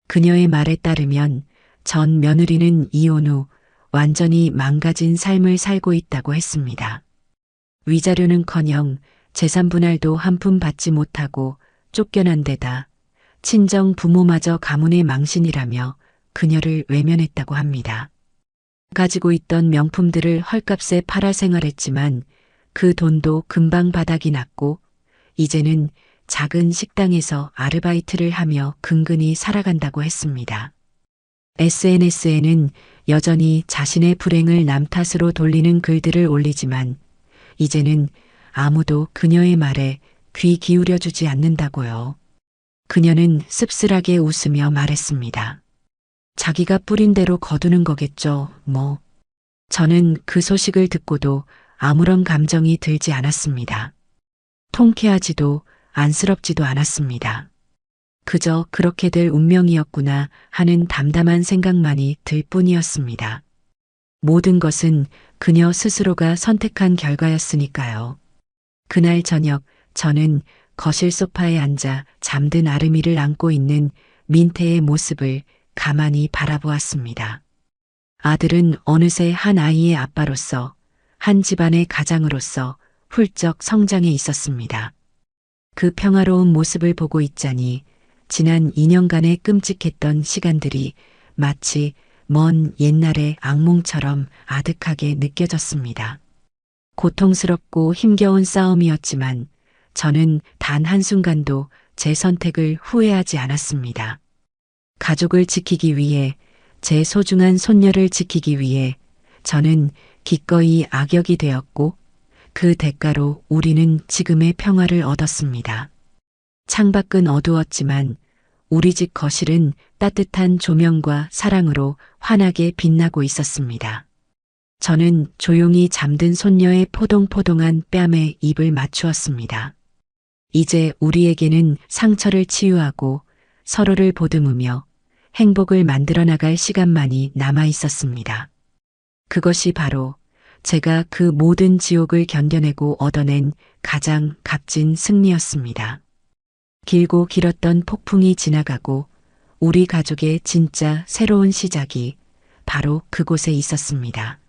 그녀의 말에 따르면 전 며느리는 이혼 후 완전히 망가진 삶을 살고 있다고 했습니다. 위자료는커녕 재산 분할도 한 푼 받지 못하고 쫓겨난 데다 친정 부모마저 가문의 망신이라며 그녀를 외면했다고 합니다. 가지고 있던 명품들을 헐값에 팔아 생활했지만 그 돈도 금방 바닥이 났고 이제는 작은 식당에서 아르바이트를 하며 근근히 살아간다고 했습니다. SNS에는 여전히 자신의 불행을 남 탓으로 돌리는 글들을 올리지만 이제는 아무도 그녀의 말에 귀 기울여 주지 않는다고요. 그녀는 씁쓸하게 웃으며 말했습니다. 자기가 뿌린 대로 거두는 거겠죠, 뭐. 저는 그 소식을 듣고도 아무런 감정이 들지 않았습니다. 통쾌하지도 안쓰럽지도 않았습니다. 그저 그렇게 될 운명이었구나 하는 담담한 생각만이 들 뿐이었습니다. 모든 것은 그녀 스스로가 선택한 결과였으니까요. 그날 저녁 저는 거실 소파에 앉아 잠든 아름이를 안고 있는 민태의 모습을 가만히 바라보았습니다. 아들은 어느새 한 아이의 아빠로서, 한 집안의 가장으로서 훌쩍 성장해 있었습니다. 그 평화로운 모습을 보고 있자니 지난 2년간의 끔찍했던 시간들이 마치 먼 옛날의 악몽처럼 아득하게 느껴졌습니다. 고통스럽고 힘겨운 싸움이었지만 저는 단 한순간도 제 선택을 후회하지 않았습니다. 가족을 지키기 위해, 제 소중한 손녀를 지키기 위해 저는 기꺼이 악역이 되었고 그 대가로 우리는 지금의 평화를 얻었습니다. 창밖은 어두웠지만 우리 집 거실은 따뜻한 조명과 사랑으로 환하게 빛나고 있었습니다. 저는 조용히 잠든 손녀의 포동포동한 뺨에 입을 맞추었습니다. 이제 우리에게는 상처를 치유하고 서로를 보듬으며 행복을 만들어 나갈 시간만이 남아 있었습니다. 그것이 바로 제가 그 모든 지옥을 견뎌내고 얻어낸 가장 값진 승리였습니다. 길고 길었던 폭풍이 지나가고 우리 가족의 진짜 새로운 시작이 바로 그곳에 있었습니다.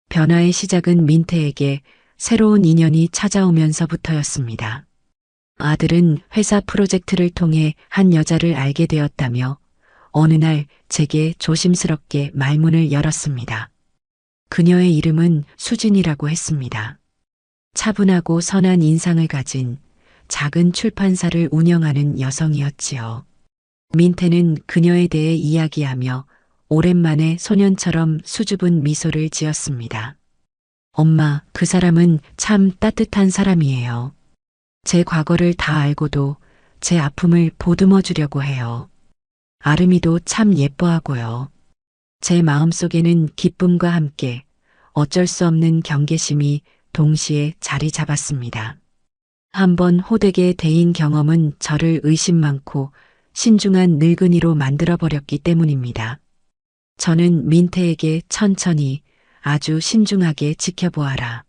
변화의 시작은 민태에게 새로운 인연이 찾아오면서부터였습니다. 아들은 회사 프로젝트를 통해 한 여자를 알게 되었다며 어느 날 제게 조심스럽게 말문을 열었습니다. 그녀의 이름은 수진이라고 했습니다. 차분하고 선한 인상을 가진 작은 출판사를 운영하는 여성이었지요. 민태는 그녀에 대해 이야기하며 오랜만에 소년처럼 수줍은 미소를 지었습니다. 엄마, 그 사람은 참 따뜻한 사람이에요. 제 과거를 다 알고도 제 아픔을 보듬어 주려고 해요. 아름이도 참 예뻐하고요. 제 마음속에는 기쁨과 함께 어쩔 수 없는 경계심이 동시에 자리 잡았습니다. 한번 호되게 대인 경험은 저를 의심 많고 신중한 늙은이로 만들어버렸기 때문입니다. 저는 민태에게 천천히 아주 신중하게 지켜보아라.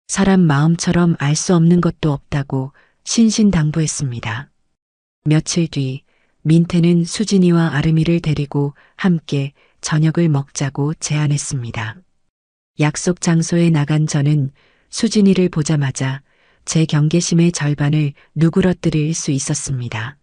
사람 마음처럼 알 수 없는 것도 없다고 신신당부했습니다. 며칠 뒤 민태는 수진이와 아름이를 데리고 함께 저녁을 먹자고 제안했습니다. 약속 장소에 나간 저는 수진이를 보자마자 제 경계심의 절반을 누그러뜨릴 수 있었습니다.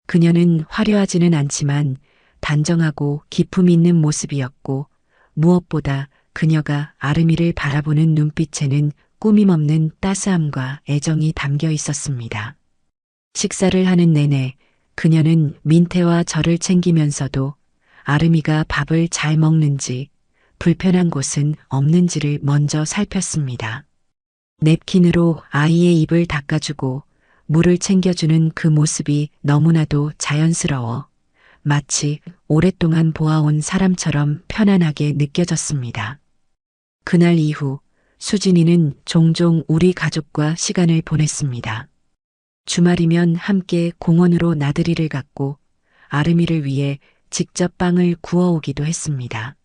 그녀는 화려하지는 않지만 단정하고 기품 있는 모습이었고 무엇보다 그녀가 아름이를 바라보는 눈빛에는 꾸밈없는 따스함과 애정이 담겨 있었습니다. 식사를 하는 내내 그녀는 민태와 저를 챙기면서도 아름이가 밥을 잘 먹는지 불편한 곳은 없는지를 먼저 살폈습니다. 냅킨으로 아이의 입을 닦아주고 물을 챙겨주는 그 모습이 너무나도 자연스러워 마치 오랫동안 보아온 사람처럼 편안하게 느껴졌습니다. 그날 이후 수진이는 종종 우리 가족과 시간을 보냈습니다. 주말이면 함께 공원으로 나들이를 갔고 아름이를 위해 직접 빵을 구워오기도 했습니다.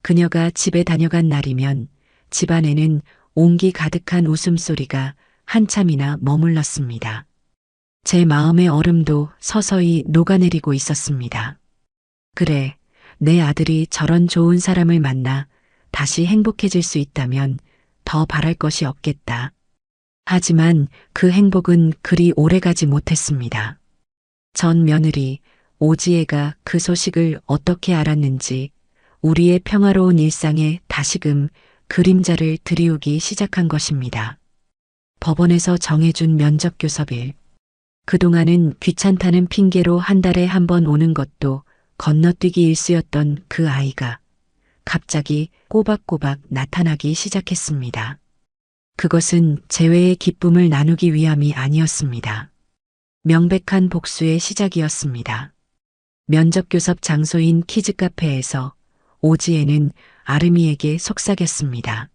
그녀가 집에 다녀간 날이면 집안에는 온기 가득한 웃음소리가 한참이나 머물렀습니다. 제 마음의 얼음도 서서히 녹아내리고 있었습니다. 그래, 내 아들이 저런 좋은 사람을 만나 다시 행복해질 수 있다면 더 바랄 것이 없겠다. 하지만 그 행복은 그리 오래가지 못했습니다. 전 며느리 오지혜가 그 소식을 어떻게 알았는지 우리의 평화로운 일상에 다시금 그림자를 드리우기 시작한 것입니다. 법원에서 정해준 면접 교섭일. 그동안은 귀찮다는 핑계로 한 달에 한 번 오는 것도 건너뛰기 일쑤였던 그 아이가 갑자기 꼬박꼬박 나타나기 시작했습니다. 그것은 재회의 기쁨을 나누기 위함이 아니었습니다. 명백한 복수의 시작이었습니다. 면접교섭 장소인 키즈카페에서 오지에는 아름이에게 속삭였습니다.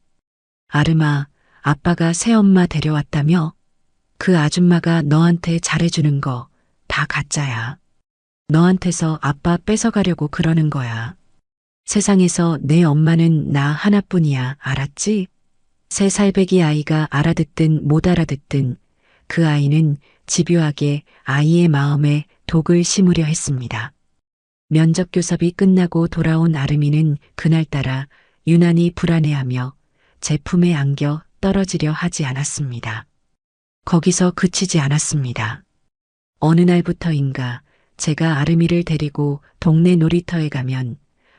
아름아, 아빠가 새엄마 데려왔다며? 그 아줌마가 너한테 잘해주는 거 다 가짜야. 너한테서 아빠 뺏어가려고 그러는 거야. 세상에서 내 엄마는 나 하나뿐이야, 알았지? 세 살배기 아이가 알아듣든 못 알아듣든 그 아이는 집요하게 아이의 마음에 독을 심으려 했습니다. 면접 교섭이 끝나고 돌아온 아름이는 그날따라 유난히 불안해하며 제품에 안겨 떨어지려 하지 않았습니다. 거기서 그치지 않았습니다. 어느 날부터인가 제가 아름이를 데리고 동네 놀이터에 가면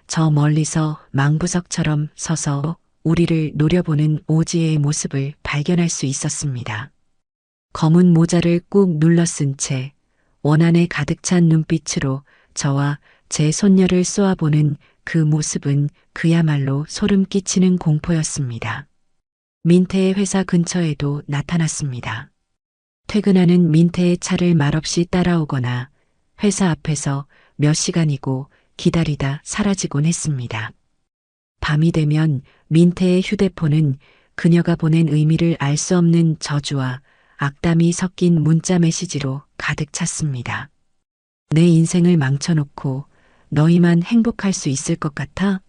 저 멀리서 망부석처럼 서서 우리를 노려보는 오지의 모습을 발견할 수 있었습니다. 검은 모자를 꾹 눌러 쓴 채 원한에 가득 찬 눈빛으로 저와 제 손녀를 쏘아보는 그 모습은 그야말로 소름 끼치는 공포였습니다. 민태의 회사 근처에도 나타났습니다. 퇴근하는 민태의 차를 말없이 따라오거나 회사 앞에서 몇 시간이고 기다리다 사라지곤 했습니다. 밤이 되면 민태의 휴대폰은 그녀가 보낸 의미를 알 수 없는 저주와 악담이 섞인 문자 메시지로 가득 찼습니다. 내 인생을 망쳐놓고 너희만 행복할 수 있을 것 같아?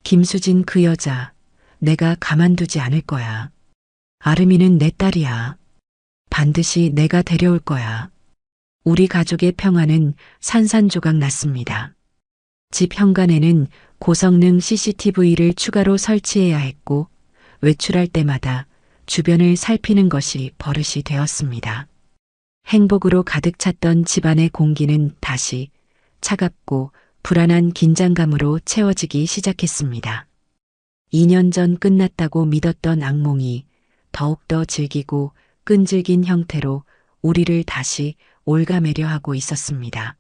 김수진 그 여자, 내가 가만두지 않을 거야. 아름이는 내 딸이야. 반드시 내가 데려올 거야. 우리 가족의 평화는 산산조각 났습니다. 집 현관에는 고성능 CCTV를 추가로 설치해야 했고 외출할 때마다 주변을 살피는 것이 버릇이 되었습니다. 행복으로 가득 찼던 집안의 공기는 다시 차갑고 불안한 긴장감으로 채워지기 시작했습니다. 2년 전 끝났다고 믿었던 악몽이 더욱더 질기고 끈질긴 형태로 우리를 다시 올가매려 하고 있었습니다.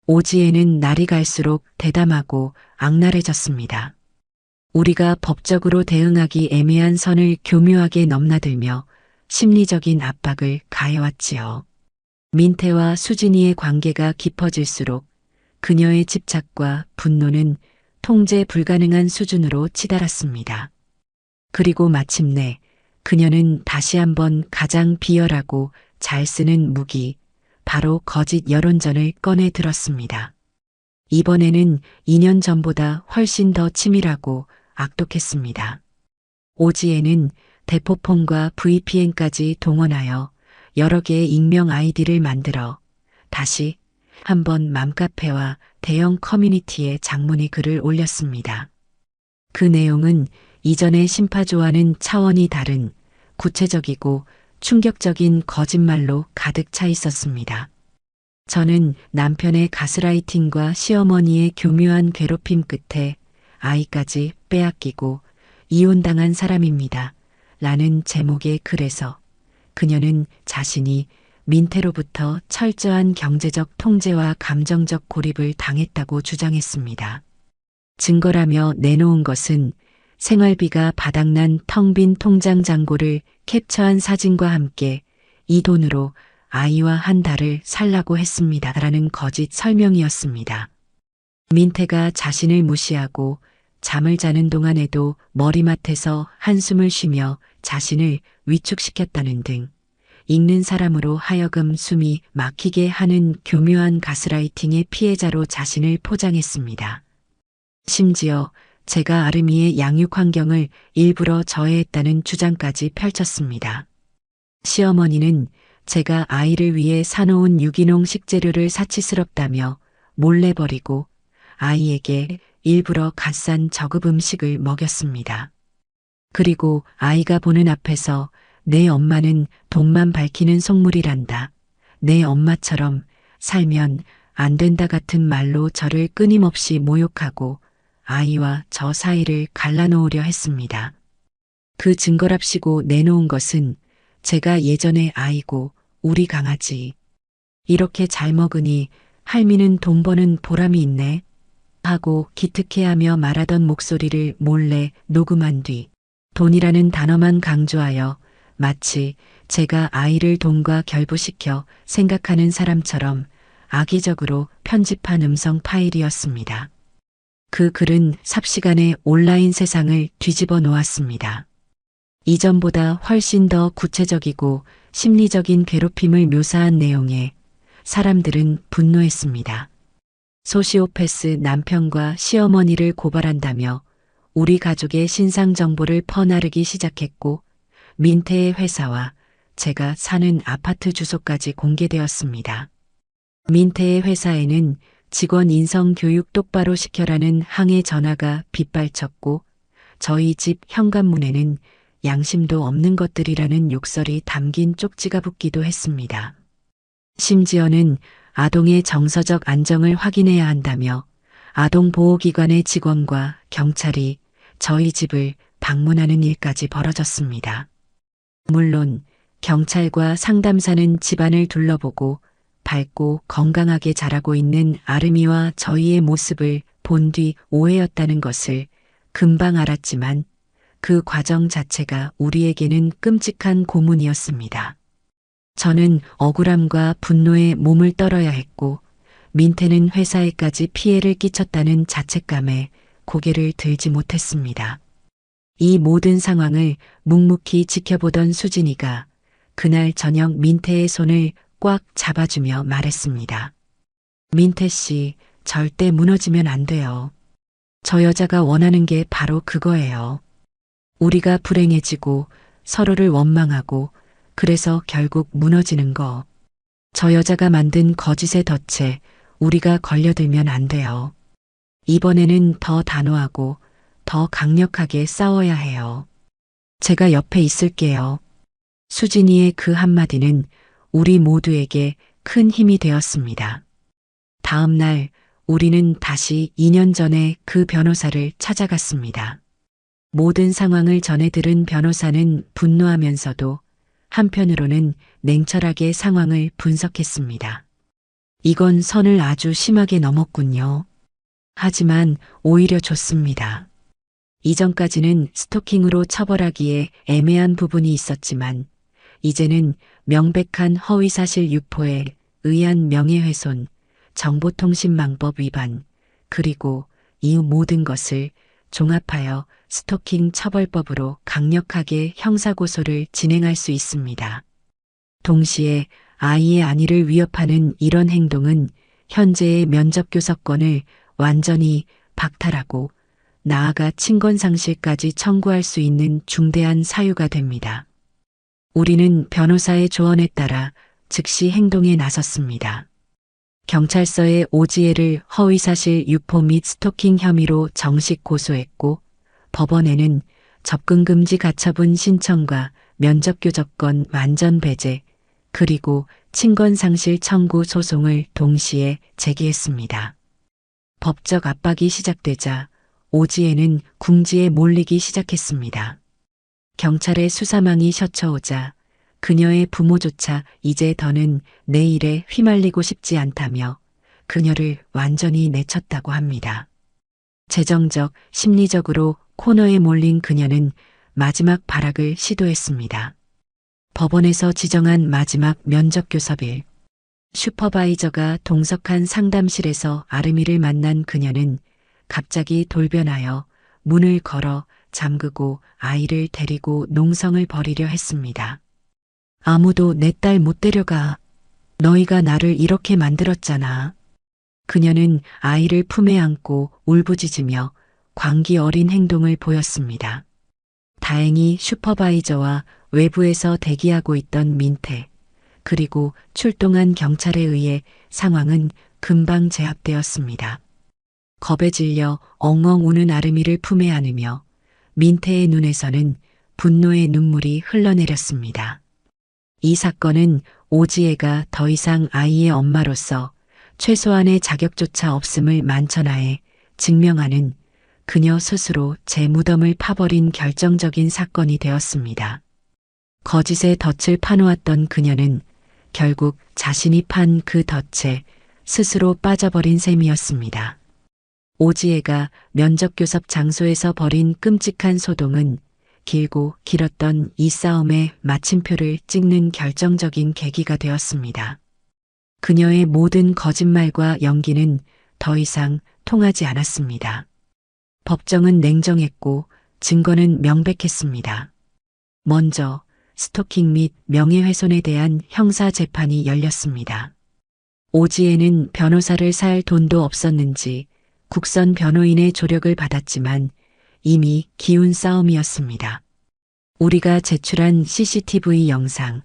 오지에는 날이 갈수록 대담하고 악랄해졌습니다. 우리가 법적으로 대응하기 애매한 선을 교묘하게 넘나들며 심리적인 압박을 가해왔지요. 민태와 수진이의 관계가 깊어질수록 그녀의 집착과 분노는 통제 불가능한 수준으로 치달았습니다. 그리고 마침내 그녀는 다시 한번 가장 비열하고 잘 쓰는 무기, 바로 거짓 여론전을 꺼내 들었습니다. 이번에는 2년 전보다 훨씬 더 치밀하고 악독했습니다. 오지에는 대포폰과 VPN까지 동원하여 여러 개의 익명 아이디를 만들어 다시 한번 맘카페와 대형 커뮤니티에 장문의 글을 올렸습니다. 그 내용은 이전의 심파조와는 차원이 다른 구체적이고 충격적인 거짓말로 가득 차 있었습니다. 저는 남편의 가스라이팅과 시어머니의 교묘한 괴롭힘 끝에 아이까지 빼앗기고 이혼당한 사람입니다. 라는 제목의 글에서 그녀는 자신이 민태로부터 철저한 경제적 통제와 감정적 고립을 당했다고 주장했습니다. 증거라며 내놓은 것은 생활비가 바닥난 텅 빈 통장 잔고를 캡처한 사진과 함께 이 돈으로 아이와 한 달을 살라고 했습니다. 라는 거짓 설명이었습니다. 민태가 자신을 무시하고 잠을 자는 동안에도 머리맡에서 한숨을 쉬며 자신을 위축시켰다는 등 읽는 사람으로 하여금 숨이 막히게 하는 교묘한 가스라이팅의 피해자로 자신을 포장했습니다. 심지어 제가 아름이의 양육 환경을 일부러 저해했다는 주장까지 펼쳤습니다. 시어머니는 제가 아이를 위해 사놓은 유기농 식재료를 사치스럽다며 몰래 버리고 아이에게 일부러 갓산 저급 음식을 먹였습니다. 그리고 아이가 보는 앞에서 내 엄마는 돈만 밝히는 속물이란다. 내 엄마처럼 살면 안 된다 같은 말로 저를 끊임없이 모욕하고 아이와 저 사이를 갈라놓으려 했습니다. 그 증거랍시고 내놓은 것은 제가 예전에 아이고 우리 강아지 이렇게 잘 먹으니 할미는 돈 버는 보람이 있네 하고 기특해하며 말하던 목소리를 몰래 녹음한 뒤 돈이라는 단어만 강조하여 마치 제가 아이를 돈과 결부시켜 생각하는 사람처럼 악의적으로 편집한 음성 파일이었습니다. 그 글은 삽시간에 온라인 세상을 뒤집어 놓았습니다. 이전보다 훨씬 더 구체적이고 심리적인 괴롭힘을 묘사한 내용에 사람들은 분노했습니다. 소시오패스 남편과 시어머니를 고발한다며 우리 가족의 신상 정보를 퍼나르기 시작했고 민태의 회사와 제가 사는 아파트 주소까지 공개되었습니다. 민태의 회사에는 직원 인성 교육 똑바로 시켜라는 항해 전화가 빗발쳤고 저희 집 현관문에는 양심도 없는 것들이라는 욕설이 담긴 쪽지가 붙기도 했습니다. 심지어는 아동의 정서적 안정을 확인해야 한다며 아동보호기관의 직원과 경찰이 저희 집을 방문하는 일까지 벌어졌습니다. 물론 경찰과 상담사는 집안을 둘러보고 밝고 건강하게 자라고 있는 아름이와 저희의 모습을 본 뒤 오해였다는 것을 금방 알았지만 그 과정 자체가 우리에게는 끔찍한 고문이었습니다. 저는 억울함과 분노에 몸을 떨어야 했고 민태는 회사에까지 피해를 끼쳤다는 자책감에 고개를 들지 못했습니다. 이 모든 상황을 묵묵히 지켜보던 수진이가 그날 저녁 민태의 손을 꽉 잡아주며 말했습니다. 민태 씨, 절대 무너지면 안 돼요. 저 여자가 원하는 게 바로 그거예요. 우리가 불행해지고 서로를 원망하고 그래서 결국 무너지는 거. 저 여자가 만든 거짓의 덫에 우리가 걸려들면 안 돼요. 이번에는 더 단호하고 더 강력하게 싸워야 해요. 제가 옆에 있을게요. 수진이의 그 한마디는 우리 모두에게 큰 힘이 되었습니다. 다음 날 우리는 다시 2년 전에 그 변호사를 찾아갔습니다. 모든 상황을 전해 들은 변호사는 분노하면서도 한편으로는 냉철하게 상황을 분석했습니다. 이건 선을 아주 심하게 넘었군요. 하지만 오히려 좋습니다. 이전까지는 스토킹으로 처벌하기에 애매한 부분이 있었지만 이제는 명백한 허위사실 유포에 의한 명예훼손, 정보통신망법 위반, 그리고 이 모든 것을 종합하여 스토킹 처벌법으로 강력하게 형사고소를 진행할 수 있습니다. 동시에 아이의 안위를 위협하는 이런 행동은 현재의 면접교섭권을 완전히 박탈하고 나아가 친권상실까지 청구할 수 있는 중대한 사유가 됩니다. 우리는 변호사의 조언에 따라 즉시 행동에 나섰습니다. 경찰서에 오지혜를 허위사실 유포 및 스토킹 혐의로 정식 고소했고 법원에는 접근금지 가처분 신청과 면접교섭권 완전 배제 그리고 친권상실 청구 소송을 동시에 제기했습니다. 법적 압박이 시작되자 오지혜는 궁지에 몰리기 시작했습니다. 경찰의 수사망이 셔쳐오자 그녀의 부모조차 이제 더는 내 일에 휘말리고 싶지 않다며 그녀를 완전히 내쳤다고 합니다. 재정적, 심리적으로 코너에 몰린 그녀는 마지막 발악을 시도했습니다. 법원에서 지정한 마지막 면접교섭일. 슈퍼바이저가 동석한 상담실에서 아름이를 만난 그녀는 갑자기 돌변하여 문을 걸어 잠그고 아이를 데리고 농성을 벌이려 했습니다. 아무도 내 딸 못 데려가. 너희가 나를 이렇게 만들었잖아. 그녀는 아이를 품에 안고 울부짖으며 광기 어린 행동을 보였습니다. 다행히 슈퍼바이저와 외부에서 대기하고 있던 민태, 그리고 출동한 경찰에 의해 상황은 금방 제압되었습니다. 겁에 질려 엉엉 우는 아름이를 품에 안으며 민태의 눈에서는 분노의 눈물이 흘러내렸습니다. 이 사건은 오지혜가 더 이상 아이의 엄마로서 최소한의 자격조차 없음을 만천하에 증명하는 그녀 스스로 제 무덤을 파버린 결정적인 사건이 되었습니다. 거짓의 덫을 파놓았던 그녀는 결국 자신이 판 그 덫에 스스로 빠져버린 셈이었습니다. 오지혜가 면접교섭 장소에서 벌인 끔찍한 소동은 길고 길었던 이 싸움의 마침표를 찍는 결정적인 계기가 되었습니다. 그녀의 모든 거짓말과 연기는 더 이상 통하지 않았습니다. 법정은 냉정했고 증거는 명백했습니다. 먼저 스토킹 및 명예훼손에 대한 형사 재판이 열렸습니다. 오지에는 변호사를 살 돈도 없었는지 국선 변호인의 조력을 받았지만 이미 기운 싸움이었습니다. 우리가 제출한 CCTV 영상,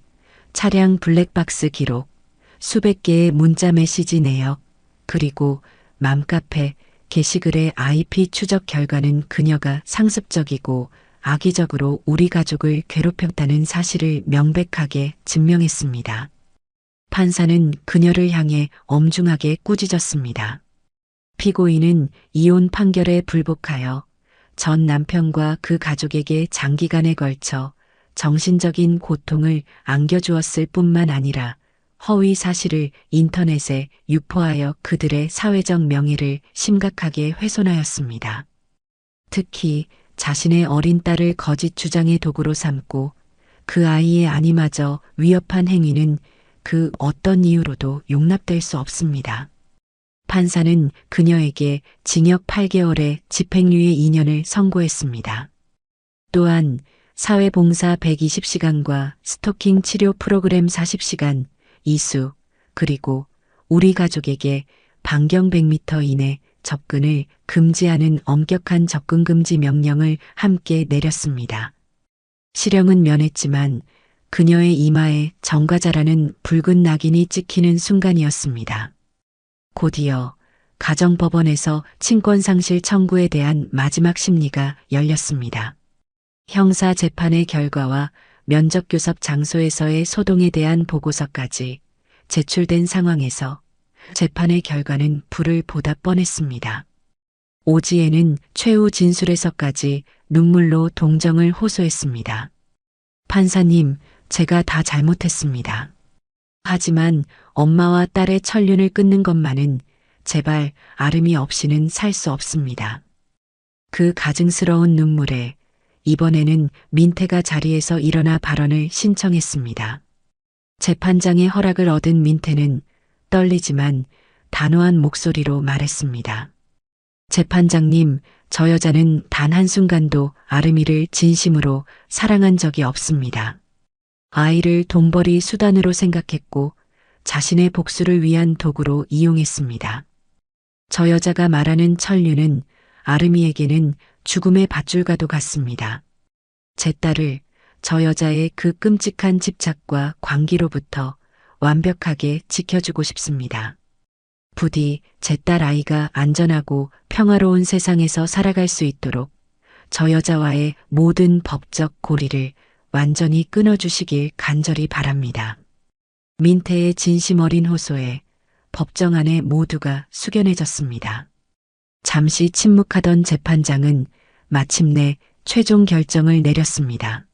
차량 블랙박스 기록, 수백 개의 문자 메시지 내역, 그리고 맘카페 게시글의 IP 추적 결과는 그녀가 상습적이고 악의적으로 우리 가족을 괴롭혔다는 사실을 명백하게 증명했습니다. 판사는 그녀를 향해 엄중하게 꾸짖었습니다. 피고인은 이혼 판결에 불복하여 전 남편과 그 가족에게 장기간에 걸쳐 정신적인 고통을 안겨주었을 뿐만 아니라 허위 사실을 인터넷에 유포하여 그들의 사회적 명예를 심각하게 훼손하였습니다. 특히 자신의 어린 딸을 거짓 주장의 도구로 삼고 그 아이의 안위마저 위협한 행위는 그 어떤 이유로도 용납될 수 없습니다. 판사는 그녀에게 징역 8개월에 집행유예 2년을 선고했습니다. 또한 사회봉사 120시간과 스토킹 치료 프로그램 40시간, 이수, 그리고 우리 가족에게 반경 100m 이내 접근을 금지하는 엄격한 접근금지 명령을 함께 내렸습니다. 실형은 면했지만 그녀의 이마에 정과자라는 붉은 낙인이 찍히는 순간이었습니다. 곧이어 가정법원에서 친권상실 청구에 대한 마지막 심리가 열렸습니다. 형사 재판의 결과와 면접교섭 장소에서의 소동에 대한 보고서까지 제출된 상황에서 재판의 결과는 불을 보다 뻔했습니다. 오지에는 최후 진술에서까지 눈물로 동정을 호소했습니다. 판사님, 제가 다 잘못했습니다. 하지만 엄마와 딸의 천륜을 끊는 것만은 제발 아름이 없이는 살 수 없습니다. 그 가증스러운 눈물에 이번에는 민태가 자리에서 일어나 발언을 신청했습니다. 재판장의 허락을 얻은 민태는 떨리지만 단호한 목소리로 말했습니다. 재판장님, 저 여자는 단 한순간도 아름이를 진심으로 사랑한 적이 없습니다. 아이를 돈벌이 수단으로 생각했고 자신의 복수를 위한 도구로 이용했습니다. 저 여자가 말하는 천륜은 아름이에게는 죽음의 밧줄과도 같습니다. 제 딸을 저 여자의 그 끔찍한 집착과 광기로부터 완벽하게 지켜주고 싶습니다. 부디 제 딸 아이가 안전하고 평화로운 세상에서 살아갈 수 있도록 저 여자와의 모든 법적 고리를 완전히 끊어주시길 간절히 바랍니다. 민태의 진심 어린 호소에 법정 안에 모두가 숙연해졌습니다. 잠시 침묵하던 재판장은 마침내 최종 결정을 내렸습니다.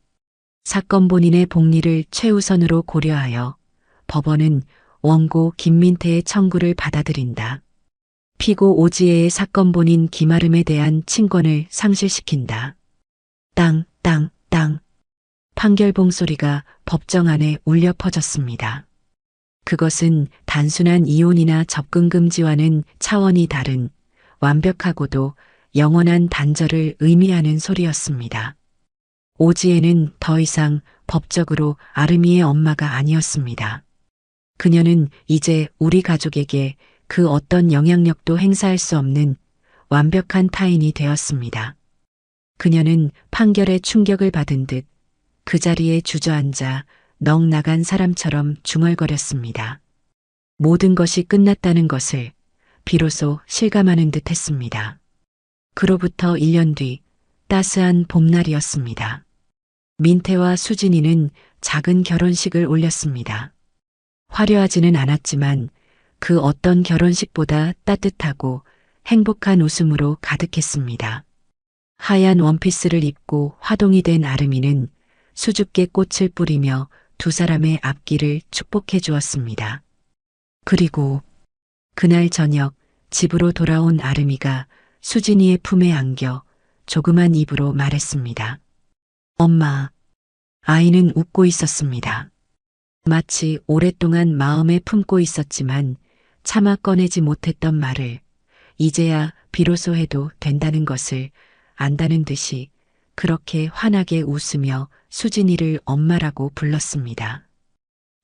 사건 본인의 복리를 최우선으로 고려하여 법원은 원고 김민태의 청구를 받아들인다. 피고 오지혜의 사건 본인 김아름에 대한 친권을 상실시킨다. 땅, 땅, 땅. 판결봉 소리가 법정 안에 울려 퍼졌습니다. 그것은 단순한 이혼이나 접근금지와는 차원이 다른 완벽하고도 영원한 단절을 의미하는 소리였습니다. 오지혜는 더 이상 법적으로 아름이의 엄마가 아니었습니다. 그녀는 이제 우리 가족에게 그 어떤 영향력도 행사할 수 없는 완벽한 타인이 되었습니다. 그녀는 판결에 충격을 받은 듯 그 자리에 주저앉아 넋 나간 사람처럼 중얼거렸습니다. 모든 것이 끝났다는 것을 비로소 실감하는 듯 했습니다. 그로부터 1년 뒤 따스한 봄날이었습니다. 민태와 수진이는 작은 결혼식을 올렸습니다. 화려하지는 않았지만 그 어떤 결혼식보다 따뜻하고 행복한 웃음으로 가득했습니다. 하얀 원피스를 입고 화동이 된 아름이는 수줍게 꽃을 뿌리며 두 사람의 앞길을 축복해 주었습니다. 그리고 그날 저녁 집으로 돌아온 아름이가 수진이의 품에 안겨 조그만 입으로 말했습니다. 엄마. 아이는 웃고 있었습니다. 마치 오랫동안 마음에 품고 있었지만 차마 꺼내지 못했던 말을 이제야 비로소 해도 된다는 것을 안다는 듯이 그렇게 환하게 웃으며 수진이를 엄마라고 불렀습니다.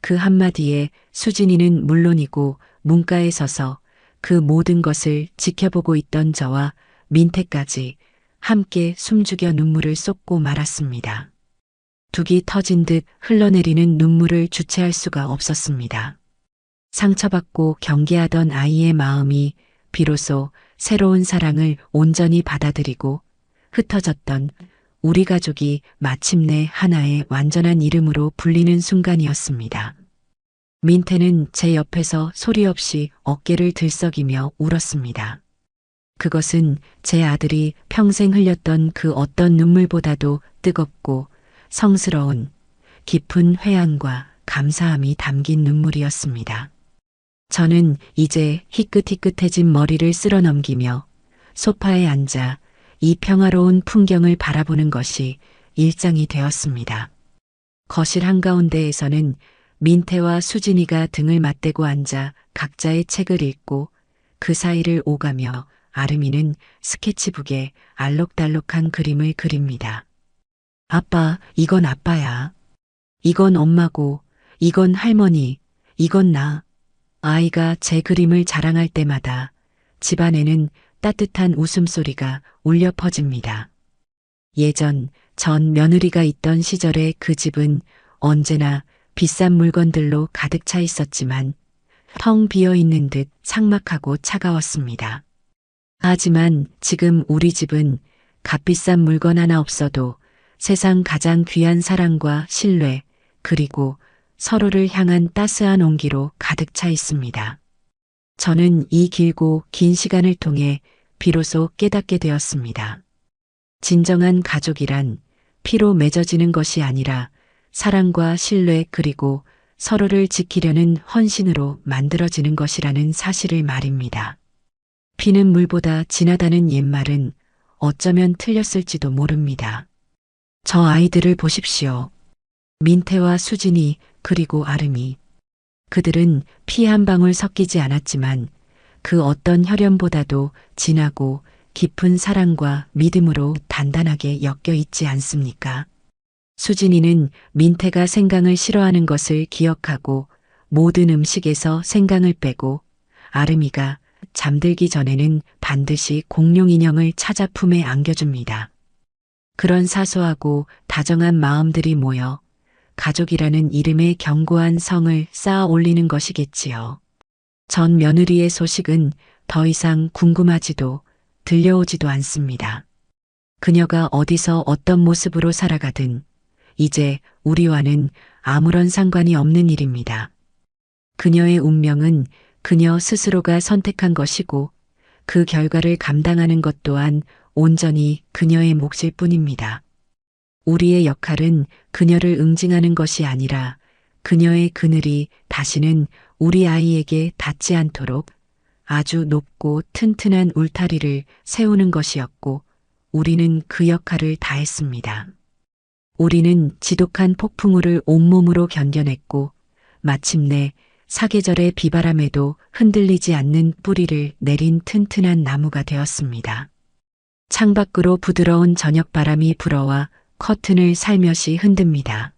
그 한마디에 수진이는 물론이고 문가에 서서 그 모든 것을 지켜보고 있던 저와 민태까지 함께 숨죽여 눈물을 쏟고 말았습니다. 둑이 터진 듯 흘러내리는 눈물을 주체할 수가 없었습니다. 상처받고 경계하던 아이의 마음이 비로소 새로운 사랑을 온전히 받아들이고 흩어졌던 우리 가족이 마침내 하나의 완전한 이름으로 불리는 순간이었습니다. 민태는 제 옆에서 소리 없이 어깨를 들썩이며 울었습니다. 그것은 제 아들이 평생 흘렸던 그 어떤 눈물보다도 뜨겁고 성스러운 깊은 회한과 감사함이 담긴 눈물이었습니다. 저는 이제 희끗희끗해진 머리를 쓸어 넘기며 소파에 앉아 이 평화로운 풍경을 바라보는 것이 일상이 되었습니다. 거실 한가운데에서는 민태와 수진이가 등을 맞대고 앉아 각자의 책을 읽고 그 사이를 오가며 아름이는 스케치북에 알록달록한 그림을 그립니다. 아빠, 이건 아빠야. 이건 엄마고, 이건 할머니, 이건 나. 아이가 제 그림을 자랑할 때마다 집안에는 따뜻한 웃음소리가 울려 퍼집니다. 예전 전 며느리가 있던 시절의 그 집은 언제나 비싼 물건들로 가득 차 있었지만 텅 비어 있는 듯 삭막하고 차가웠습니다. 하지만 지금 우리 집은 값비싼 물건 하나 없어도 세상 가장 귀한 사랑과 신뢰, 그리고 서로를 향한 따스한 온기로 가득 차 있습니다. 저는 이 길고 긴 시간을 통해 비로소 깨닫게 되었습니다. 진정한 가족이란 피로 맺어지는 것이 아니라 사랑과 신뢰 그리고 서로를 지키려는 헌신으로 만들어지는 것이라는 사실을 말입니다. 피는 물보다 진하다는 옛말은 어쩌면 틀렸을지도 모릅니다. 저 아이들을 보십시오. 민태와 수진이 그리고 아름이. 그들은 피 한 방울 섞이지 않았지만 그 어떤 혈연보다도 진하고 깊은 사랑과 믿음으로 단단하게 엮여 있지 않습니까? 수진이는 민태가 생강을 싫어하는 것을 기억하고 모든 음식에서 생강을 빼고 아름이가 잠들기 전에는 반드시 공룡 인형을 찾아 품에 안겨줍니다. 그런 사소하고 다정한 마음들이 모여 가족이라는 이름의 견고한 성을 쌓아 올리는 것이겠지요. 전 며느리의 소식은 더 이상 궁금하지도 들려오지도 않습니다. 그녀가 어디서 어떤 모습으로 살아가든 이제 우리와는 아무런 상관이 없는 일입니다. 그녀의 운명은 그녀 스스로가 선택한 것이고 그 결과를 감당하는 것 또한 온전히 그녀의 몫일 뿐입니다. 우리의 역할은 그녀를 응징하는 것이 아니라 그녀의 그늘이 다시는 우리 아이에게 닿지 않도록 아주 높고 튼튼한 울타리를 세우는 것이었고 우리는 그 역할을 다했습니다. 우리는 지독한 폭풍우를 온몸으로 견뎌냈고 마침내 사계절의 비바람에도 흔들리지 않는 뿌리를 내린 튼튼한 나무가 되었습니다. 창밖으로 부드러운 저녁바람이 불어와 커튼을 살며시 흔듭니다.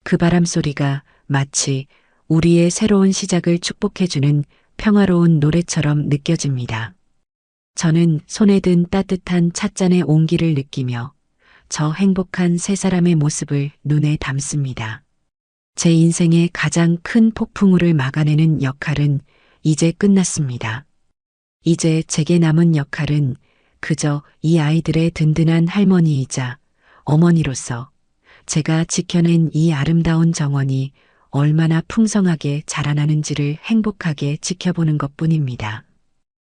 그 바람 소리가 마치 우리의 새로운 시작을 축복해주는 평화로운 노래처럼 느껴집니다. 저는 손에 든 따뜻한 찻잔의 온기를 느끼며 저 행복한 세 사람의 모습을 눈에 담습니다. 제 인생의 가장 큰 폭풍우를 막아내는 역할은 이제 끝났습니다. 이제 제게 남은 역할은 그저 이 아이들의 든든한 할머니이자 어머니로서 제가 지켜낸 이 아름다운 정원이 얼마나 풍성하게 자라나는지를 행복하게 지켜보는 것뿐입니다.